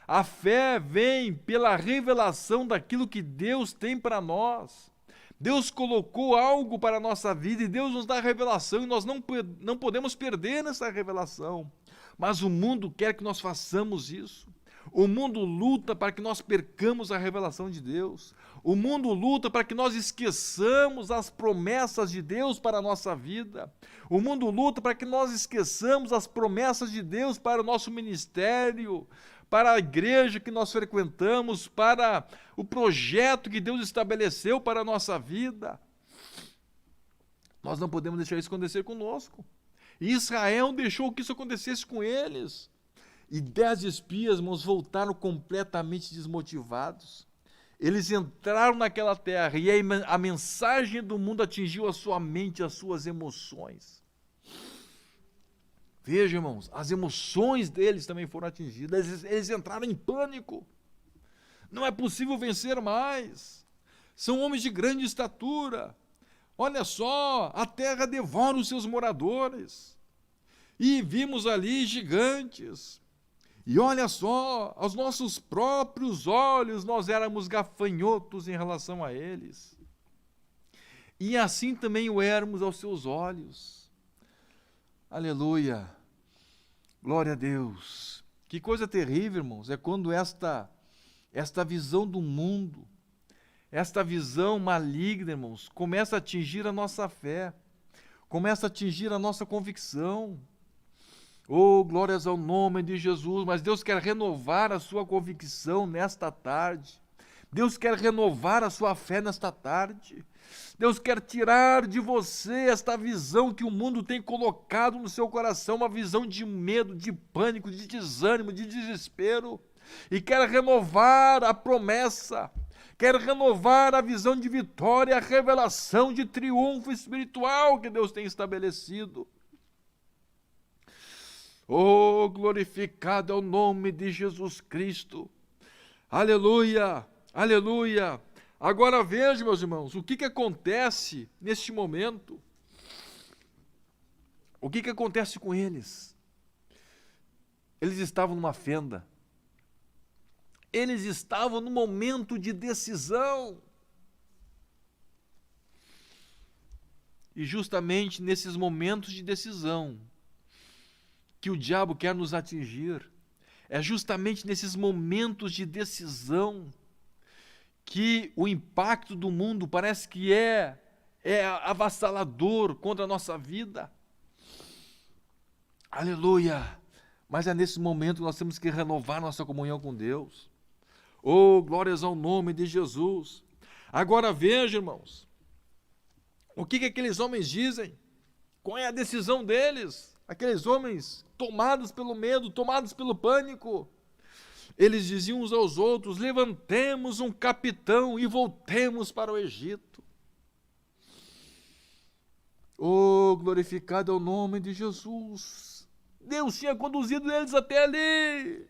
a fé vem pela revelação daquilo que Deus tem para nós. Deus colocou algo para a nossa vida e Deus nos dá a revelação e nós não podemos perder nessa revelação. Mas o mundo quer que nós façamos isso. O mundo luta para que nós percamos a revelação de Deus. O mundo luta para que nós esqueçamos as promessas de Deus para a nossa vida. O mundo luta para que nós esqueçamos as promessas de Deus para o nosso ministério, para a igreja que nós frequentamos, para o projeto que Deus estabeleceu para a nossa vida. Nós não podemos deixar isso acontecer conosco. E Israel deixou que isso acontecesse com eles. E 10 espias, irmãos, voltaram completamente desmotivados. Eles entraram naquela terra e a mensagem do mundo atingiu a sua mente, as suas emoções. Veja, irmãos, as emoções deles também foram atingidas. Eles entraram em pânico. Não é possível vencer mais. São homens de grande estatura. Olha só, a terra devora os seus moradores. E vimos ali gigantes. E olha só, aos nossos próprios olhos nós éramos gafanhotos em relação a eles. E assim também o éramos aos seus olhos. Aleluia. Glória a Deus. Que coisa terrível, irmãos, é quando esta visão do mundo, esta visão maligna, irmãos, começa a atingir a nossa fé, começa a atingir a nossa convicção. Oh, glórias ao nome de Jesus, mas Deus quer renovar a sua convicção nesta tarde. Deus quer renovar a sua fé nesta tarde. Deus quer tirar de você esta visão que o mundo tem colocado no seu coração, uma visão de medo, de pânico, de desânimo, de desespero, e quer renovar a promessa, quer renovar a visão de vitória, a revelação de triunfo espiritual que Deus tem estabelecido. Oh, glorificado é o nome de Jesus Cristo. Aleluia, aleluia. Agora veja, meus irmãos, o que acontece neste momento. O que acontece com eles? Eles estavam numa fenda. Eles estavam num momento de decisão. E justamente nesses momentos de decisão que o diabo quer nos atingir, é justamente nesses momentos de decisão que o impacto do mundo parece que é avassalador contra a nossa vida. Aleluia! Mas é nesse momento que nós temos que renovar nossa comunhão com Deus. Oh, glórias ao nome de Jesus! Agora veja, irmãos, o que aqueles homens dizem? Qual é a decisão deles? Aqueles homens tomados pelo medo, tomados pelo pânico. Eles diziam uns aos outros: levantemos um capitão e voltemos para o Egito. Oh, glorificado é o nome de Jesus. Deus tinha conduzido eles até ali.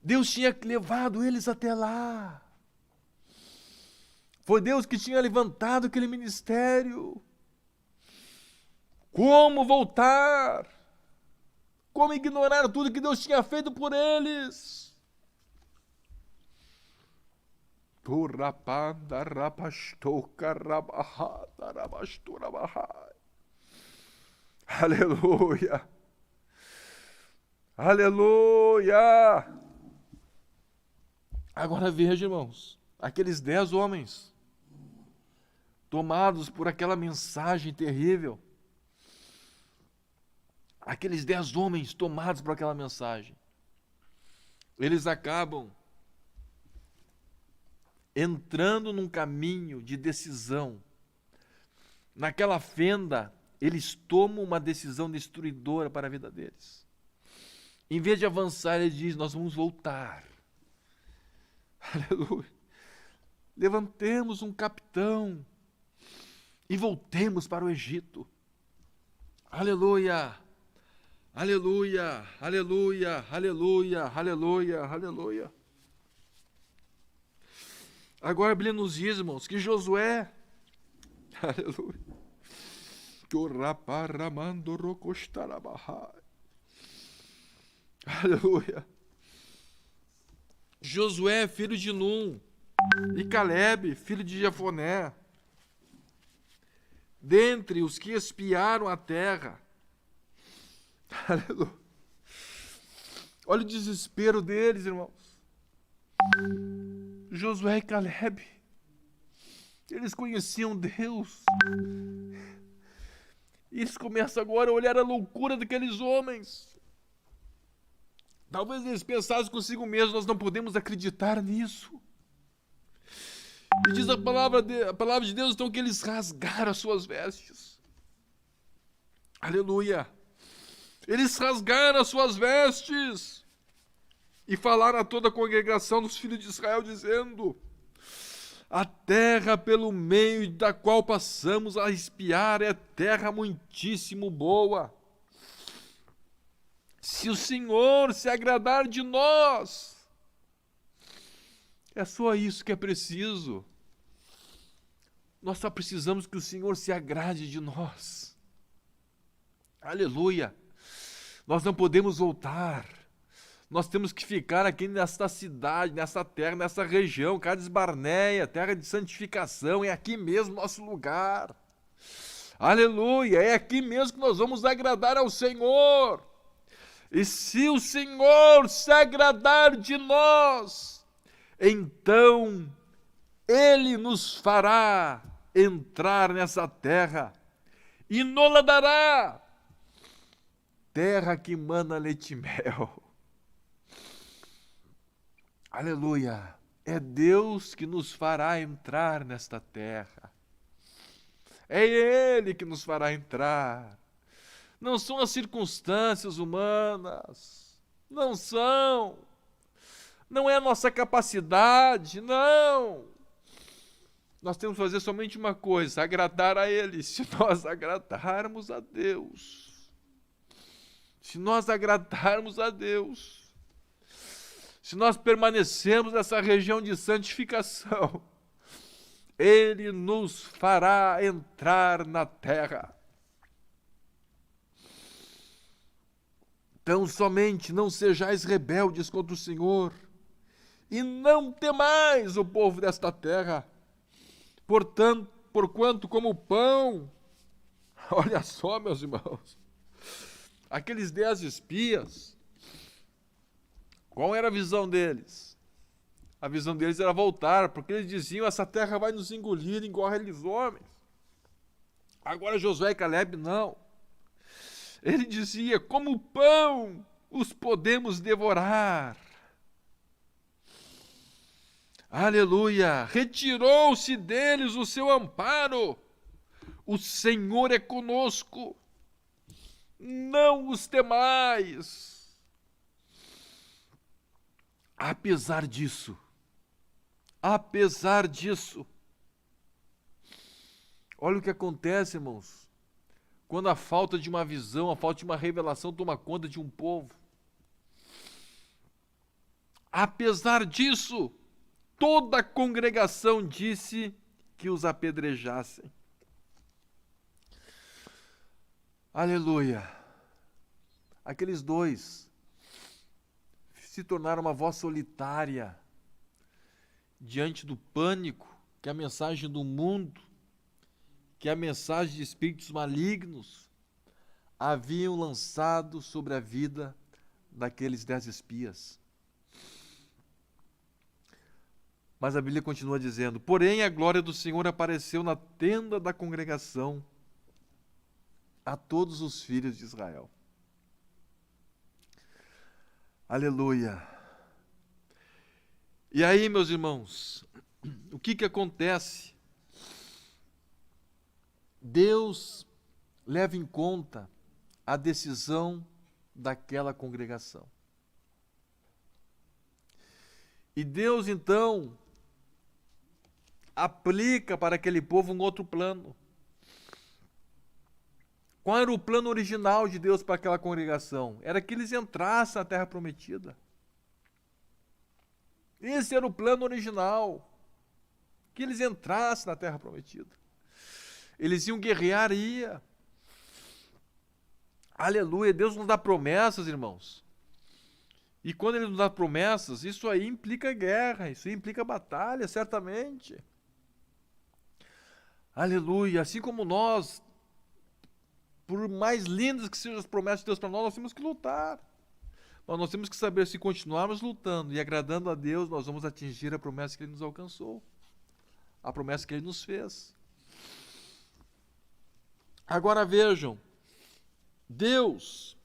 Deus tinha levado eles até lá. Foi Deus que tinha levantado aquele ministério. Como voltar? Como ignorar tudo que Deus tinha feito por eles? Aleluia! Aleluia! Agora veja, irmãos, aqueles 10 homens, tomados por aquela mensagem terrível, aqueles 10 homens tomados por aquela mensagem, eles acabam entrando num caminho de decisão. Naquela fenda, eles tomam uma decisão destruidora para a vida deles. Em vez de avançar, ele diz: nós vamos voltar. Aleluia. Levantemos um capitão e voltemos para o Egito. Aleluia. Aleluia. Aleluia. Aleluia. Aleluia. Aleluia. Agora a Bíblia nos diz, irmãos, que Josué, aleluia, aleluia, Josué, filho de Num, e Calebe, filho de Jefoné, dentre os que espiaram a terra, aleluia, olha o desespero deles, irmãos. Josué e Calebe, eles conheciam Deus. E eles começam agora a olhar a loucura daqueles homens. Talvez eles pensassem consigo mesmos: nós não podemos acreditar nisso. E diz a palavra de Deus, então, que eles rasgaram as suas vestes. Aleluia. Eles rasgaram as suas vestes. E falaram a toda a congregação dos filhos de Israel, dizendo: a terra pelo meio da qual passamos a espiar é terra muitíssimo boa. Se o Senhor se agradar de nós, é só isso que é preciso. Nós só precisamos que o Senhor se agrade de nós. Aleluia. Nós não podemos voltar. Nós temos que ficar aqui nesta cidade, nessa terra, nessa região, Cades Barneia, terra de santificação, é aqui mesmo nosso lugar. Aleluia, é aqui mesmo que nós vamos agradar ao Senhor. E se o Senhor se agradar de nós, então Ele nos fará entrar nessa terra e nos dará terra que mana leite e mel. Aleluia! É Deus que nos fará entrar nesta terra. É Ele que nos fará entrar. Não são as circunstâncias humanas. Não são. Não é a nossa capacidade, não. Nós temos que fazer somente uma coisa: agradar a Ele. Se nós agradarmos a Deus. Se nós agradarmos a Deus. Se nós permanecermos nessa região de santificação, Ele nos fará entrar na terra. Então somente não sejais rebeldes contra o Senhor, e não temais o povo desta terra, porquanto como pão, olha só, meus irmãos, aqueles 10 espias, qual era a visão deles? A visão deles era voltar, porque eles diziam: essa terra vai nos engolir, engorra eles homens. Agora Josué e Calebe não. Ele dizia: como pão os podemos devorar. Aleluia! Retirou-se deles o seu amparo. O Senhor é conosco. Não os temais. Apesar disso, olha o que acontece, irmãos, quando a falta de uma visão, a falta de uma revelação toma conta de um povo. Apesar disso, toda a congregação disse que os apedrejassem. Aleluia! Aqueles dois se tornaram uma voz solitária diante do pânico que a mensagem do mundo, que a mensagem de espíritos malignos haviam lançado sobre a vida daqueles 10 espias. Mas a Bíblia continua dizendo: porém a glória do Senhor apareceu na tenda da congregação a todos os filhos de Israel. Aleluia! E aí, meus irmãos, o que acontece? Deus leva em conta a decisão daquela congregação. E Deus, então, aplica para aquele povo um outro plano. Qual era o plano original de Deus para aquela congregação? Era que eles entrassem na terra prometida. Esse era o plano original. Que eles entrassem na terra prometida. Eles iam guerrear, ia. Aleluia, Deus nos dá promessas, irmãos. E quando Ele nos dá promessas, isso aí implica guerra, isso aí implica batalha, certamente. Aleluia, assim como nós, por mais lindas que sejam as promessas de Deus para nós temos que lutar. Mas nós temos que saber, se continuarmos lutando e agradando a Deus, nós vamos atingir a promessa que Ele nos alcançou. A promessa que Ele nos fez. Agora vejam, Deus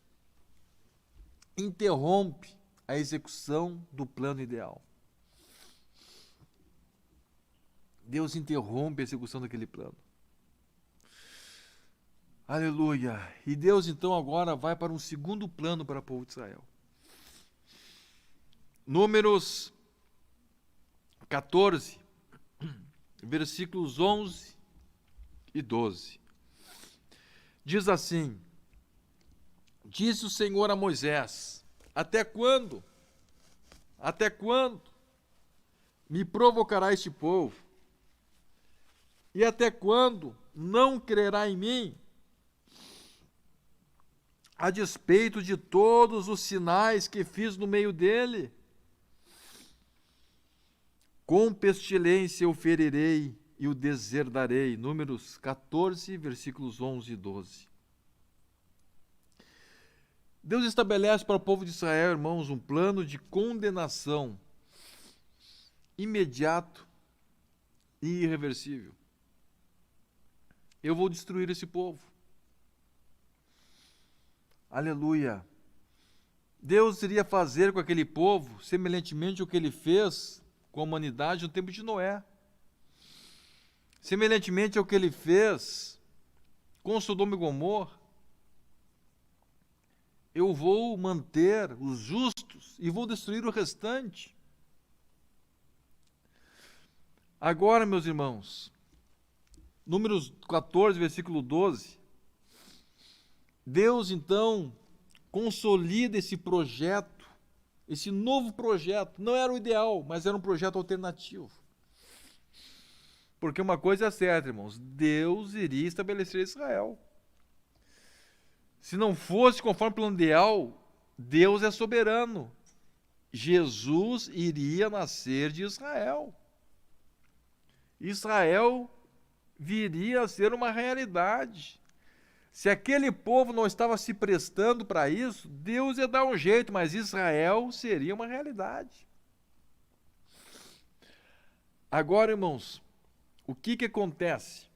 interrompe a execução do plano ideal. Deus interrompe a execução daquele plano. Aleluia! E Deus então agora vai para um segundo plano para o povo de Israel. Números 14, versículos 11 e 12. Diz assim: disse o Senhor a Moisés: até quando? Até quando me provocará este povo? E até quando não crerá em mim? A despeito de todos os sinais que fiz no meio dele? Com pestilência o ferirei e o deserdarei. Números 14, versículos 11 e 12. Deus estabelece para o povo de Israel, irmãos, um plano de condenação imediato e irreversível. Eu vou destruir esse povo. Aleluia. Deus iria fazer com aquele povo semelhantemente ao que Ele fez com a humanidade no tempo de Noé. Semelhantemente ao que Ele fez com Sodoma e Gomorra. Eu vou manter os justos e vou destruir o restante. Agora, meus irmãos, Números 14, versículo 12, Deus, então, consolida esse projeto, esse novo projeto. Não era o ideal, mas era um projeto alternativo. Porque uma coisa é certa, irmãos, Deus iria estabelecer Israel. Se não fosse conforme o plano ideal, Deus é soberano. Jesus iria nascer de Israel. Israel viria a ser uma realidade. Se aquele povo não estava se prestando para isso, Deus ia dar um jeito, mas Israel seria uma realidade. Agora, irmãos, o que acontece?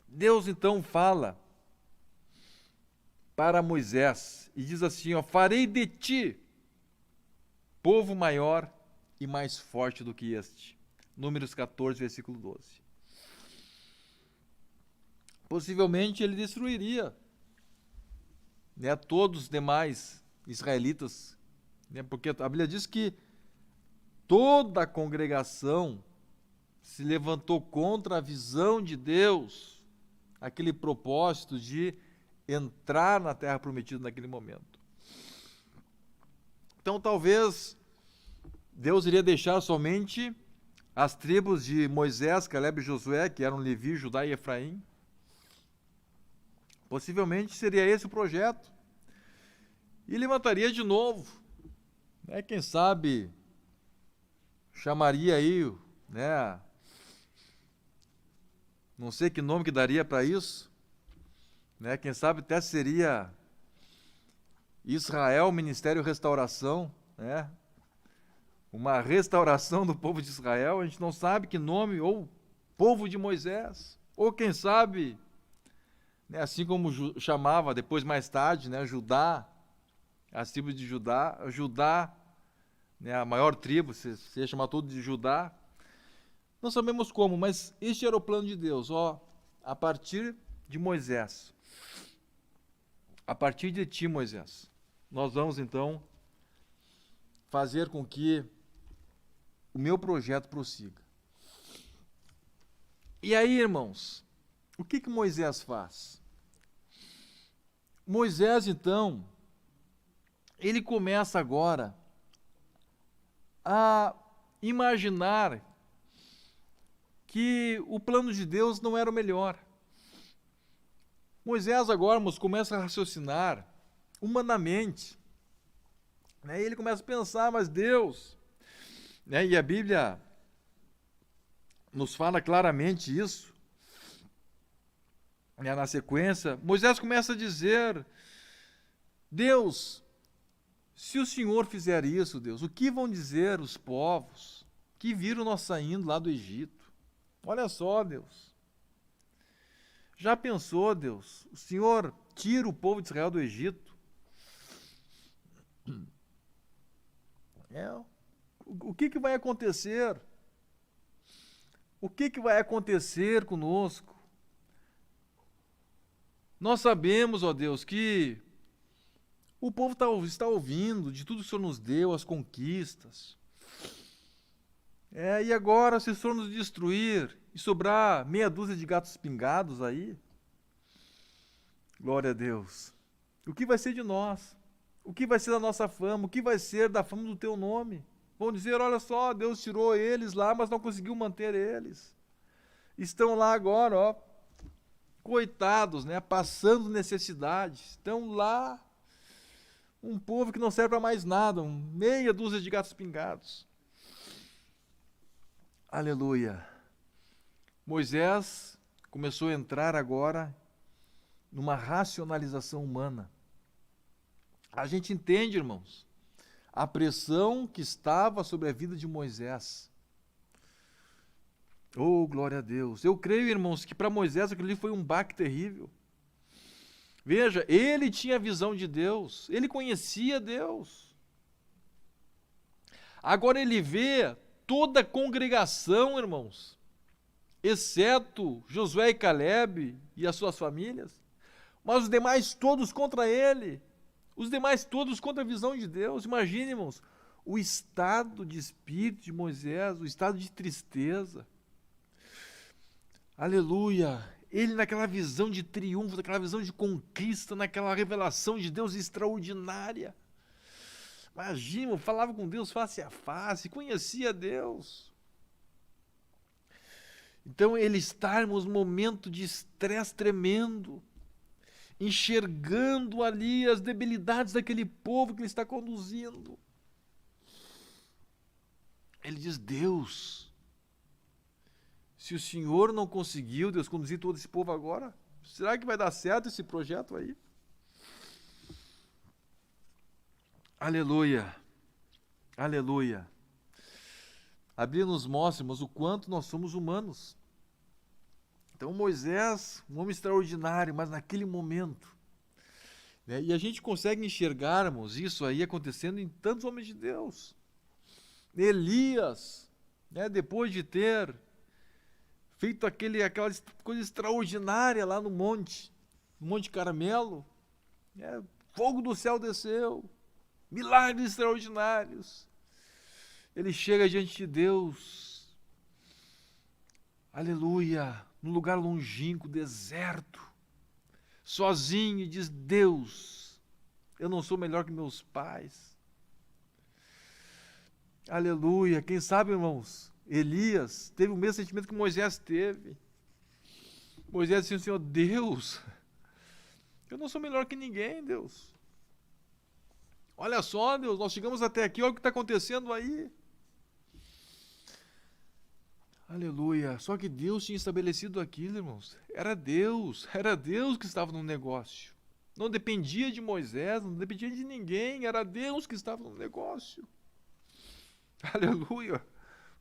Deus então fala para Moisés e diz assim, ó, farei de ti povo maior e mais forte do que este. Números 14, versículo 12. Possivelmente ele destruiria, né, todos os demais israelitas, né, porque a Bíblia diz que toda a congregação se levantou contra a visão de Deus, aquele propósito de entrar na terra prometida naquele momento. Então talvez Deus iria deixar somente as tribos de Moisés, Calebe e Josué, que eram Levi, Judá e Efraim. Possivelmente seria esse o projeto. E levantaria de novo, né, quem sabe chamaria aí, né, não sei que nome que daria para isso, né, quem sabe até seria Israel Ministério Restauração, né, uma restauração do povo de Israel. A gente não sabe que nome, ou povo de Moisés, ou quem sabe, né, assim como chamava depois mais tarde, né, Judá, as tribos de Judá, Judá, né, a maior tribo, você ia chamar todo de Judá. Não sabemos como, mas este era o plano de Deus, a partir de Moisés. A partir de ti, Moisés, nós vamos então fazer com que o meu projeto prossiga. E aí, irmãos, o que Moisés faz? Moisés, então, ele começa agora a imaginar que o plano de Deus não era o melhor. Moisés agora, irmãos, começa a raciocinar humanamente. Né? E ele começa a pensar, mas Deus... Né? E a Bíblia nos fala claramente isso. Né? Na sequência, Moisés começa a dizer, Deus, se o Senhor fizer isso, Deus, o que vão dizer os povos que viram nós saindo lá do Egito? Olha só, Deus. Já pensou, Deus, o Senhor tira o povo de Israel do Egito? O que vai acontecer? O que vai acontecer conosco? Nós sabemos, ó Deus, que o povo está ouvindo de tudo que o Senhor nos deu, as conquistas. E agora, se o Senhor nos destruir e sobrar meia dúzia de gatos pingados aí, glória a Deus. O que vai ser de nós? O que vai ser da nossa fama? O que vai ser da fama do teu nome? Vão dizer, olha só, Deus tirou eles lá, mas não conseguiu manter eles. Estão lá agora, ó, coitados, né, passando necessidade. Estão lá, um povo que não serve para mais nada, meia dúzia de gatos pingados. Aleluia. Moisés começou a entrar agora numa racionalização humana. A gente entende, irmãos, a pressão que estava sobre a vida de Moisés. Oh, glória a Deus. Eu creio, irmãos, que para Moisés aquilo ali foi um baque terrível. Veja, ele tinha a visão de Deus, ele conhecia Deus. Agora ele vê toda a congregação, irmãos, exceto Josué e Calebe e as suas famílias, mas os demais todos contra ele, os demais todos contra a visão de Deus. Imagine, irmãos, o estado de espírito de Moisés, o estado de tristeza. Aleluia! Ele naquela visão de triunfo, naquela visão de conquista, naquela revelação de Deus extraordinária. Imagina, falava com Deus face a face, conhecia Deus. Então ele está, irmãos, num momento de estresse tremendo, enxergando ali as debilidades daquele povo que ele está conduzindo. Ele diz, Deus, se o Senhor não conseguiu, Deus, conduzir todo esse povo agora, será que vai dar certo esse projeto aí? Aleluia, aleluia. A Bíblia nos mostra, irmãos, o quanto nós somos humanos. Então Moisés, um homem extraordinário, mas naquele momento, né, e a gente consegue enxergar, irmãos, isso aí acontecendo em tantos homens de Deus. Elias, né, depois de ter feito aquela coisa extraordinária lá no Monte Carmelo, né, fogo do céu desceu, milagres extraordinários. Ele chega diante de Deus, aleluia, num lugar longínquo, deserto, sozinho, e diz, Deus, eu não sou melhor que meus pais. Aleluia, quem sabe, irmãos, Elias teve o mesmo sentimento que Moisés teve. Moisés disse, Senhor, Deus, eu não sou melhor que ninguém, Deus. Olha só, Deus, nós chegamos até aqui, olha o que está acontecendo aí. Aleluia, só que Deus tinha estabelecido aquilo, irmãos. Era Deus que estava no negócio. Não dependia de Moisés, não dependia de ninguém, era Deus que estava no negócio. Aleluia,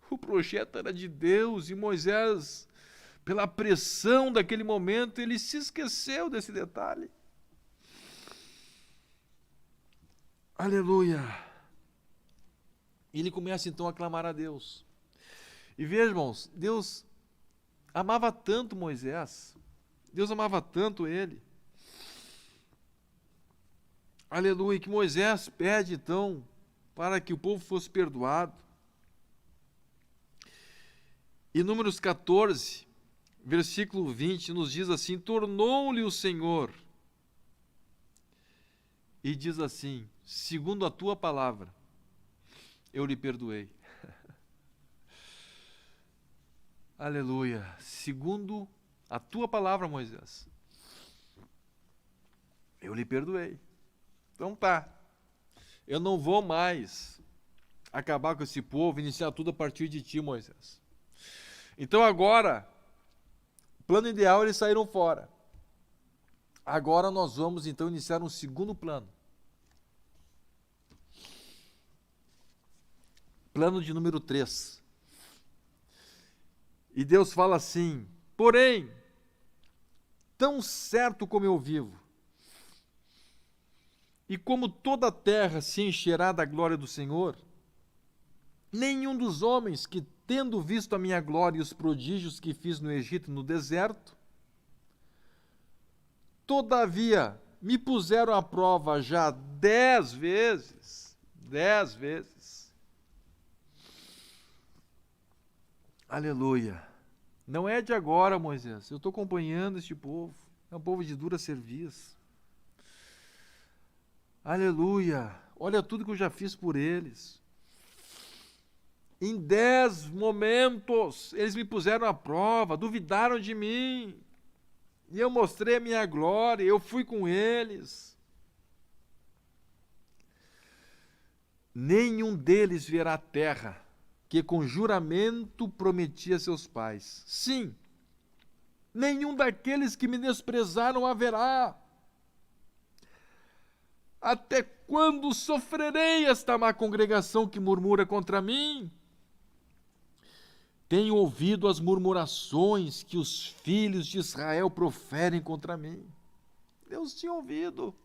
o projeto era de Deus e Moisés, pela pressão daquele momento, ele se esqueceu desse detalhe. Aleluia. E ele começa então a clamar a Deus. E veja, irmãos, Deus amava tanto Moisés, Deus amava tanto ele. Aleluia, que Moisés pede então para que o povo fosse perdoado. E Números 14, versículo 20, nos diz assim: tornou-lhe o Senhor, e diz assim: segundo a tua palavra, eu lhe perdoei. Aleluia, segundo a tua palavra, Moisés, eu lhe perdoei. Então tá, eu não vou mais acabar com esse povo, iniciar tudo a partir de ti, Moisés. Então agora, plano ideal, eles saíram fora. Agora nós vamos então iniciar um segundo plano. Plano de número 3. E Deus fala assim: porém, tão certo como eu vivo, e como toda a terra se encherá da glória do Senhor, nenhum dos homens que, tendo visto a minha glória e os prodígios que fiz no Egito e no deserto, todavia me puseram à prova já 10 vezes. 10 vezes. Aleluia. Não é de agora, Moisés. Eu estou acompanhando este povo. É um povo de dura cerviz. Aleluia. Olha tudo que eu já fiz por eles. Em 10 momentos, eles me puseram à prova, duvidaram de mim. E eu mostrei a minha glória, eu fui com eles. Nenhum deles verá a terra que com juramento prometi a seus pais. Sim, nenhum daqueles que me desprezaram haverá. Até quando sofrerei esta má congregação que murmura contra mim? Tenho ouvido as murmurações que os filhos de Israel proferem contra mim. Deus tinha ouvido.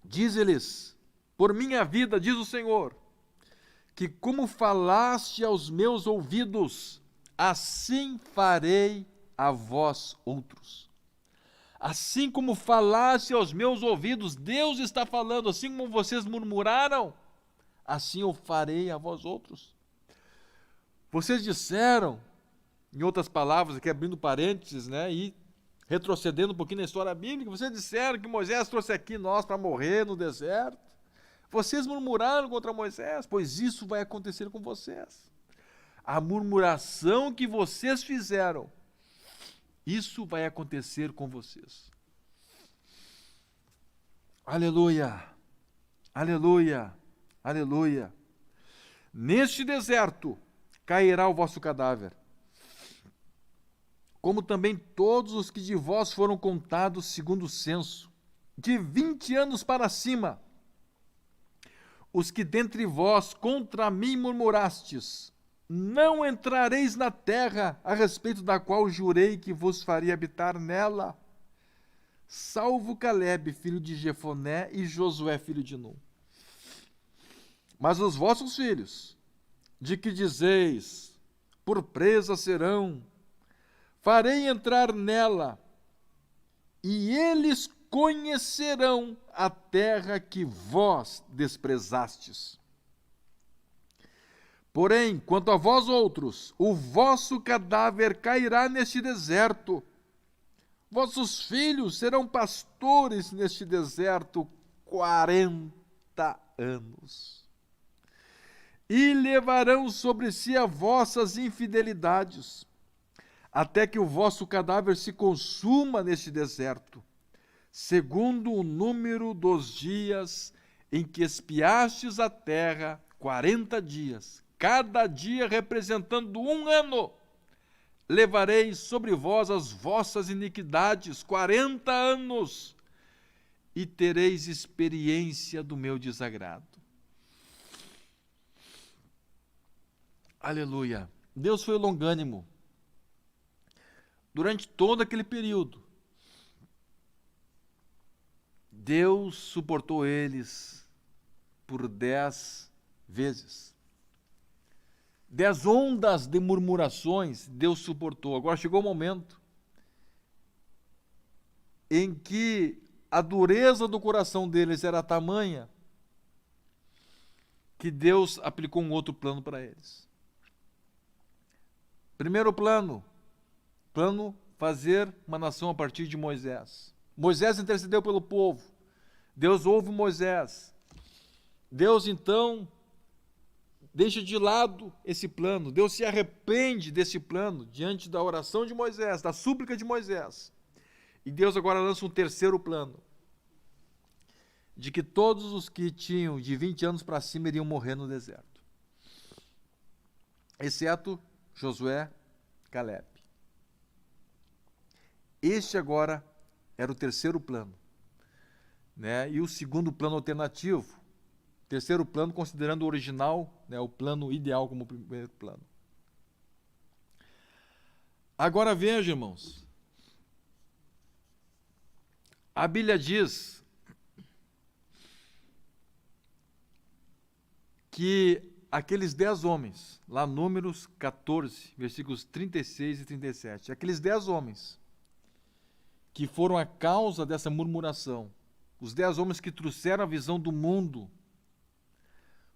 Diz-lhes: por minha vida, diz o Senhor, que como falaste aos meus ouvidos, assim farei a vós outros. Assim como falaste aos meus ouvidos, Deus está falando, assim como vocês murmuraram, assim eu farei a vós outros. Vocês disseram, em outras palavras, aqui abrindo parênteses, né, e retrocedendo um pouquinho na história bíblica, vocês disseram que Moisés trouxe aqui nós para morrer no deserto. Vocês murmuraram contra Moisés, pois isso vai acontecer com vocês. A murmuração que vocês fizeram, isso vai acontecer com vocês. Aleluia, aleluia, aleluia. Neste deserto cairá o vosso cadáver, como também todos os que de vós foram contados segundo o censo, de 20 anos para cima, os que dentre vós contra mim murmurastes, não entrareis na terra a respeito da qual jurei que vos faria habitar nela, salvo Calebe, filho de Jefoné, e Josué, filho de Nun. Mas os vossos filhos, de que dizeis, por presa serão, farei entrar nela, e eles conhecerão a terra que vós desprezastes. Porém, quanto a vós outros, o vosso cadáver cairá neste deserto. Vossos filhos serão pastores neste deserto 40 anos. E levarão sobre si as vossas infidelidades, até que o vosso cadáver se consuma neste deserto, segundo o número dos dias em que espiastes a terra, 40 dias, cada dia representando 1 ano. Levareis sobre vós as vossas iniquidades 40 anos, e tereis experiência do meu desagrado. Aleluia. Deus foi longânimo. Durante todo aquele período, Deus suportou eles por 10 vezes. 10 ondas de murmurações Deus suportou. Agora chegou o momento em que a dureza do coração deles era tamanha que Deus aplicou um outro plano para eles. Primeiro plano, fazer uma nação a partir de Moisés. Moisés intercedeu pelo povo. Deus ouve Moisés. Deus, então, deixa de lado esse plano. Deus se arrepende desse plano diante da oração de Moisés, da súplica de Moisés. E Deus agora lança um terceiro plano, de que todos os que tinham de 20 anos para cima iriam morrer no deserto, exceto Josué, Caleb. Este agora era o terceiro plano, né? E o segundo plano alternativo, terceiro plano considerando o original, né, o plano ideal como o primeiro plano. Agora veja, irmãos, a Bíblia diz que aqueles 10 homens, lá Números 14, versículos 36 e 37, aqueles 10 homens que foram a causa dessa murmuração, os 10 homens que trouxeram a visão do mundo,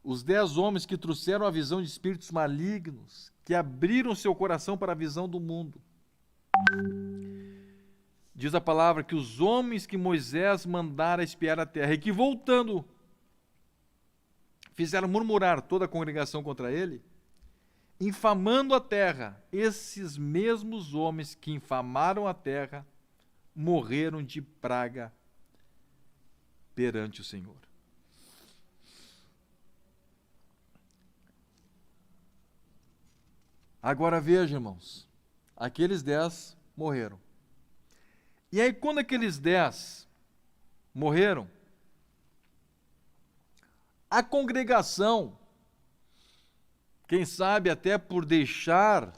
os 10 homens que trouxeram a visão de espíritos malignos, que abriram seu coração para a visão do mundo. Diz a palavra que os homens que Moisés mandara espiar a terra e que, voltando, fizeram murmurar toda a congregação contra ele, infamando a terra, esses mesmos homens que infamaram a terra morreram de praga perante o Senhor. Agora veja, irmãos, aqueles 10 morreram. E aí, quando aqueles 10 morreram, a congregação, quem sabe até por deixar,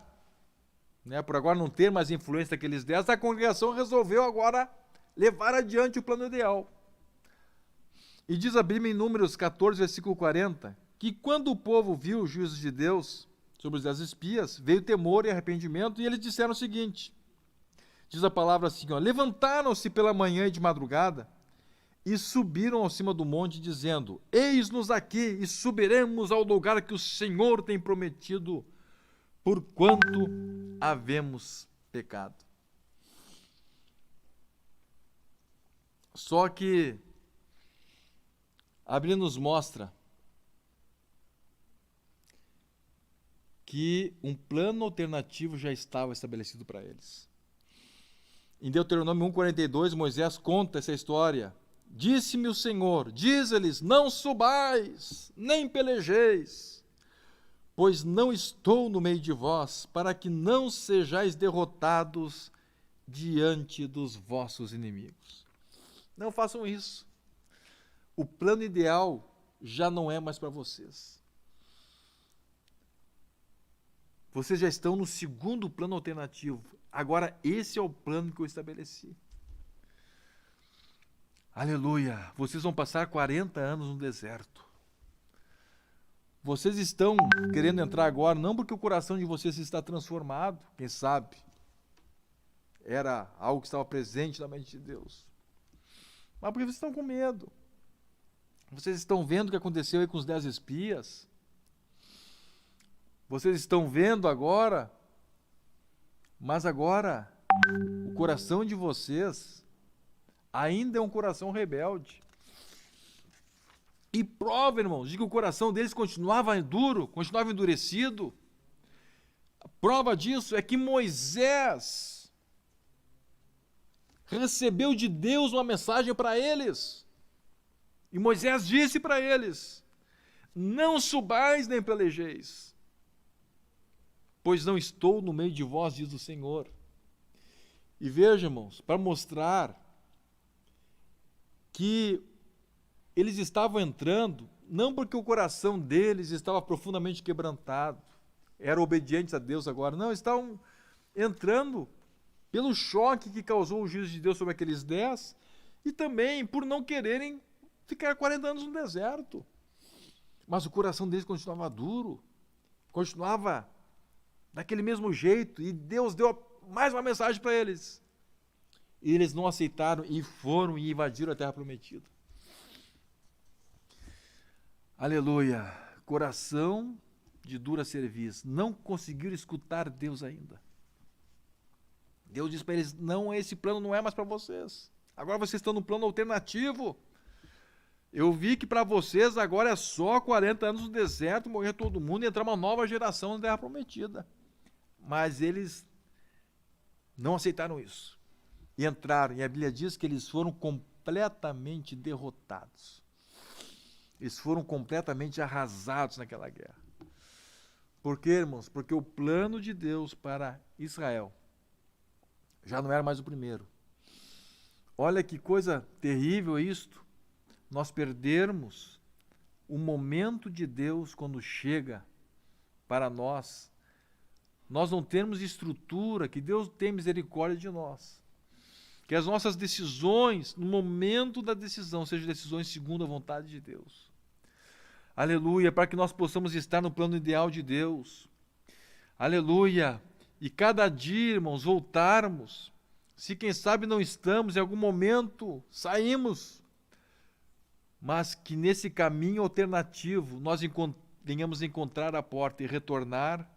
né, por agora não ter mais influência daqueles 10, a congregação resolveu agora levar adiante o plano ideal. E diz a Bíblia em Números 14, versículo 40, que quando o povo viu o juízo de Deus sobre os 10 espias, veio temor e arrependimento, e eles disseram o seguinte, diz a palavra assim, ó, levantaram-se pela manhã e de madrugada, e subiram ao cima do monte, dizendo, eis-nos aqui, e subiremos ao lugar que o Senhor tem prometido, porquanto havemos pecado. Só que a Bíblia nos mostra que um plano alternativo já estava estabelecido para eles. Em Deuteronômio 1,42, Moisés conta essa história. Disse-me o Senhor, diz-lhes, não subais, nem pelejeis, pois não estou no meio de vós, para que não sejais derrotados diante dos vossos inimigos. Não façam isso. O plano ideal já não é mais para vocês. Vocês já estão no segundo plano alternativo. Agora, esse é o plano que eu estabeleci. Aleluia! Vocês vão passar 40 anos no deserto. Vocês estão querendo entrar agora, não porque o coração de vocês está transformado, quem sabe, era algo que estava presente na mente de Deus, mas porque vocês estão com medo. Vocês estão vendo o que aconteceu aí com os 10 espias. Vocês estão vendo agora, mas agora o coração de vocês ainda é um coração rebelde. E prova, irmãos, de que o coração deles continuava duro, continuava endurecido. A prova disso é que Moisés recebeu de Deus uma mensagem para eles. E Moisés disse para eles, não subais nem pelejeis, pois não estou no meio de vós, diz o Senhor. E veja, irmãos, para mostrar que eles estavam entrando, não porque o coração deles estava profundamente quebrantado, eram obedientes a Deus agora, não, estavam entrando pelo choque que causou o juízo de Deus sobre aqueles 10, e também por não quererem ficar 40 anos no deserto. Mas o coração deles continuava duro, continuava daquele mesmo jeito, e Deus deu mais uma mensagem para eles. E eles não aceitaram e foram e invadiram a terra prometida. Aleluia! Coração de dura cerviz, não conseguiram escutar Deus ainda. Deus diz para eles, não, esse plano não é mais para vocês. Agora vocês estão no plano alternativo. Eu vi que para vocês agora é só 40 anos no deserto, morrer todo mundo e entrar uma nova geração na terra prometida. Mas eles não aceitaram isso. E entraram, e a Bíblia diz que eles foram completamente derrotados. Eles foram completamente arrasados naquela guerra. Por quê, irmãos? Porque o plano de Deus para Israel já não era mais o primeiro. Olha que coisa terrível isto. Nós perdermos o momento de Deus quando chega para nós. Nós não temos estrutura, que Deus tem misericórdia de nós. Que as nossas decisões, no momento da decisão, sejam decisões segundo a vontade de Deus. Aleluia, para que nós possamos estar no plano ideal de Deus. Aleluia. E cada dia, irmãos, voltarmos. Se quem sabe não estamos, em algum momento saímos. Mas que nesse caminho alternativo nós venhamos encontrar a porta e retornar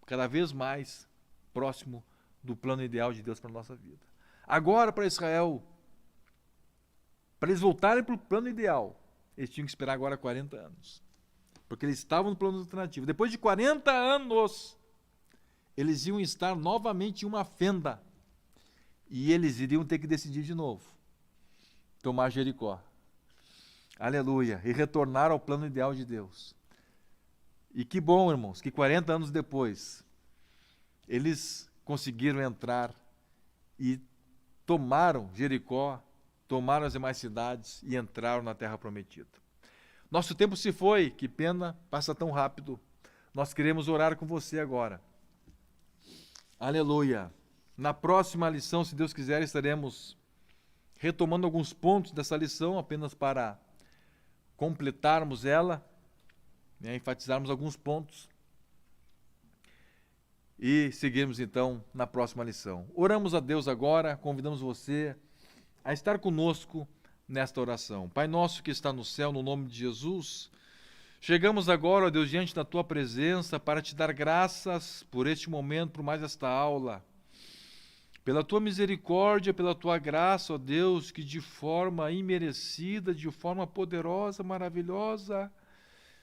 cada vez mais próximo do plano ideal de Deus para a nossa vida. Agora, para Israel, para eles voltarem para o plano ideal, eles tinham que esperar agora 40 anos. Porque eles estavam no plano alternativo. Depois de 40 anos, eles iam estar novamente em uma fenda. E eles iriam ter que decidir de novo. Tomar Jericó. Aleluia. E retornar ao plano ideal de Deus. E que bom, irmãos, que 40 anos depois, eles conseguiram entrar e tomaram Jericó, tomaram as demais cidades e entraram na terra prometida. Nosso tempo se foi, que pena, passa tão rápido. Nós queremos orar com você agora. Aleluia. Na próxima lição, se Deus quiser, estaremos retomando alguns pontos dessa lição, apenas para completarmos ela, enfatizarmos alguns pontos e seguirmos então na próxima lição. Oramos a Deus agora, convidamos você a estar conosco nesta oração. Pai nosso que está no céu, no nome de Jesus, chegamos agora, ó Deus, diante da Tua presença para Te dar graças por este momento, por mais esta aula, pela Tua misericórdia, pela Tua graça, ó Deus, que de forma imerecida, de forma poderosa, maravilhosa,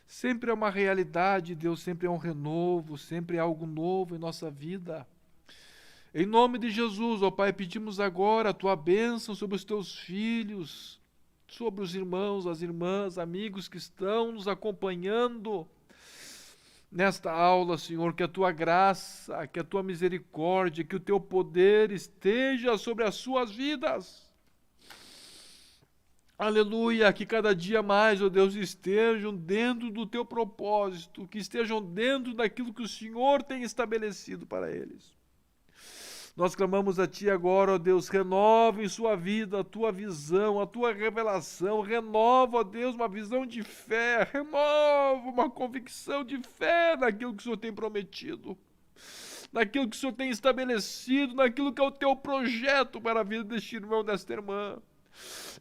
sempre é uma realidade, Deus, sempre é um renovo, sempre é algo novo em nossa vida. Em nome de Jesus, ó Pai, pedimos agora a Tua bênção sobre os Teus filhos, sobre os irmãos, as irmãs, amigos que estão nos acompanhando nesta aula, Senhor, que a Tua graça, que a Tua misericórdia, que o Teu poder esteja sobre as suas vidas. Aleluia, que cada dia mais, ó Deus, estejam dentro do Teu propósito, que estejam dentro daquilo que o Senhor tem estabelecido para eles. Nós clamamos a Ti agora, ó Deus, renova em sua vida a Tua visão, a Tua revelação, renova, ó Deus, uma visão de fé, renova uma convicção de fé naquilo que o Senhor tem prometido, naquilo que o Senhor tem estabelecido, naquilo que é o Teu projeto para a vida deste irmão, desta irmã.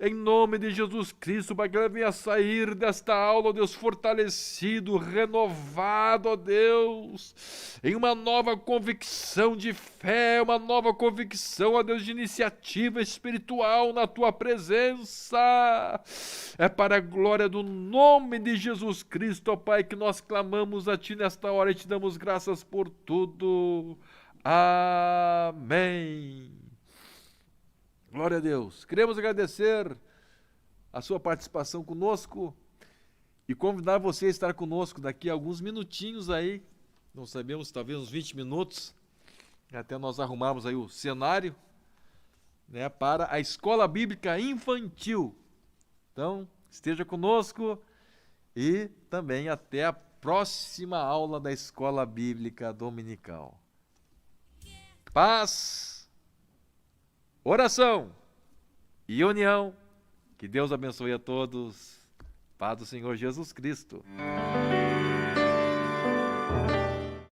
Em nome de Jesus Cristo, para que ele venha sair desta aula, ó Deus, fortalecido, renovado, ó Deus, em uma nova convicção de fé, uma nova convicção, ó Deus, de iniciativa espiritual na Tua presença. É para a glória do nome de Jesus Cristo, ó Pai, que nós clamamos a Ti nesta hora e Te damos graças por tudo. Amém. Glória a Deus. Queremos agradecer a sua participação conosco e convidar você a estar conosco daqui a alguns minutinhos aí, não sabemos, talvez uns 20 minutos, até nós arrumarmos aí o cenário, né, para a Escola Bíblica Infantil. Então, esteja conosco e também até a próxima aula da Escola Bíblica Dominical. Paz, oração e união. Que Deus abençoe a todos. Paz do Senhor Jesus Cristo.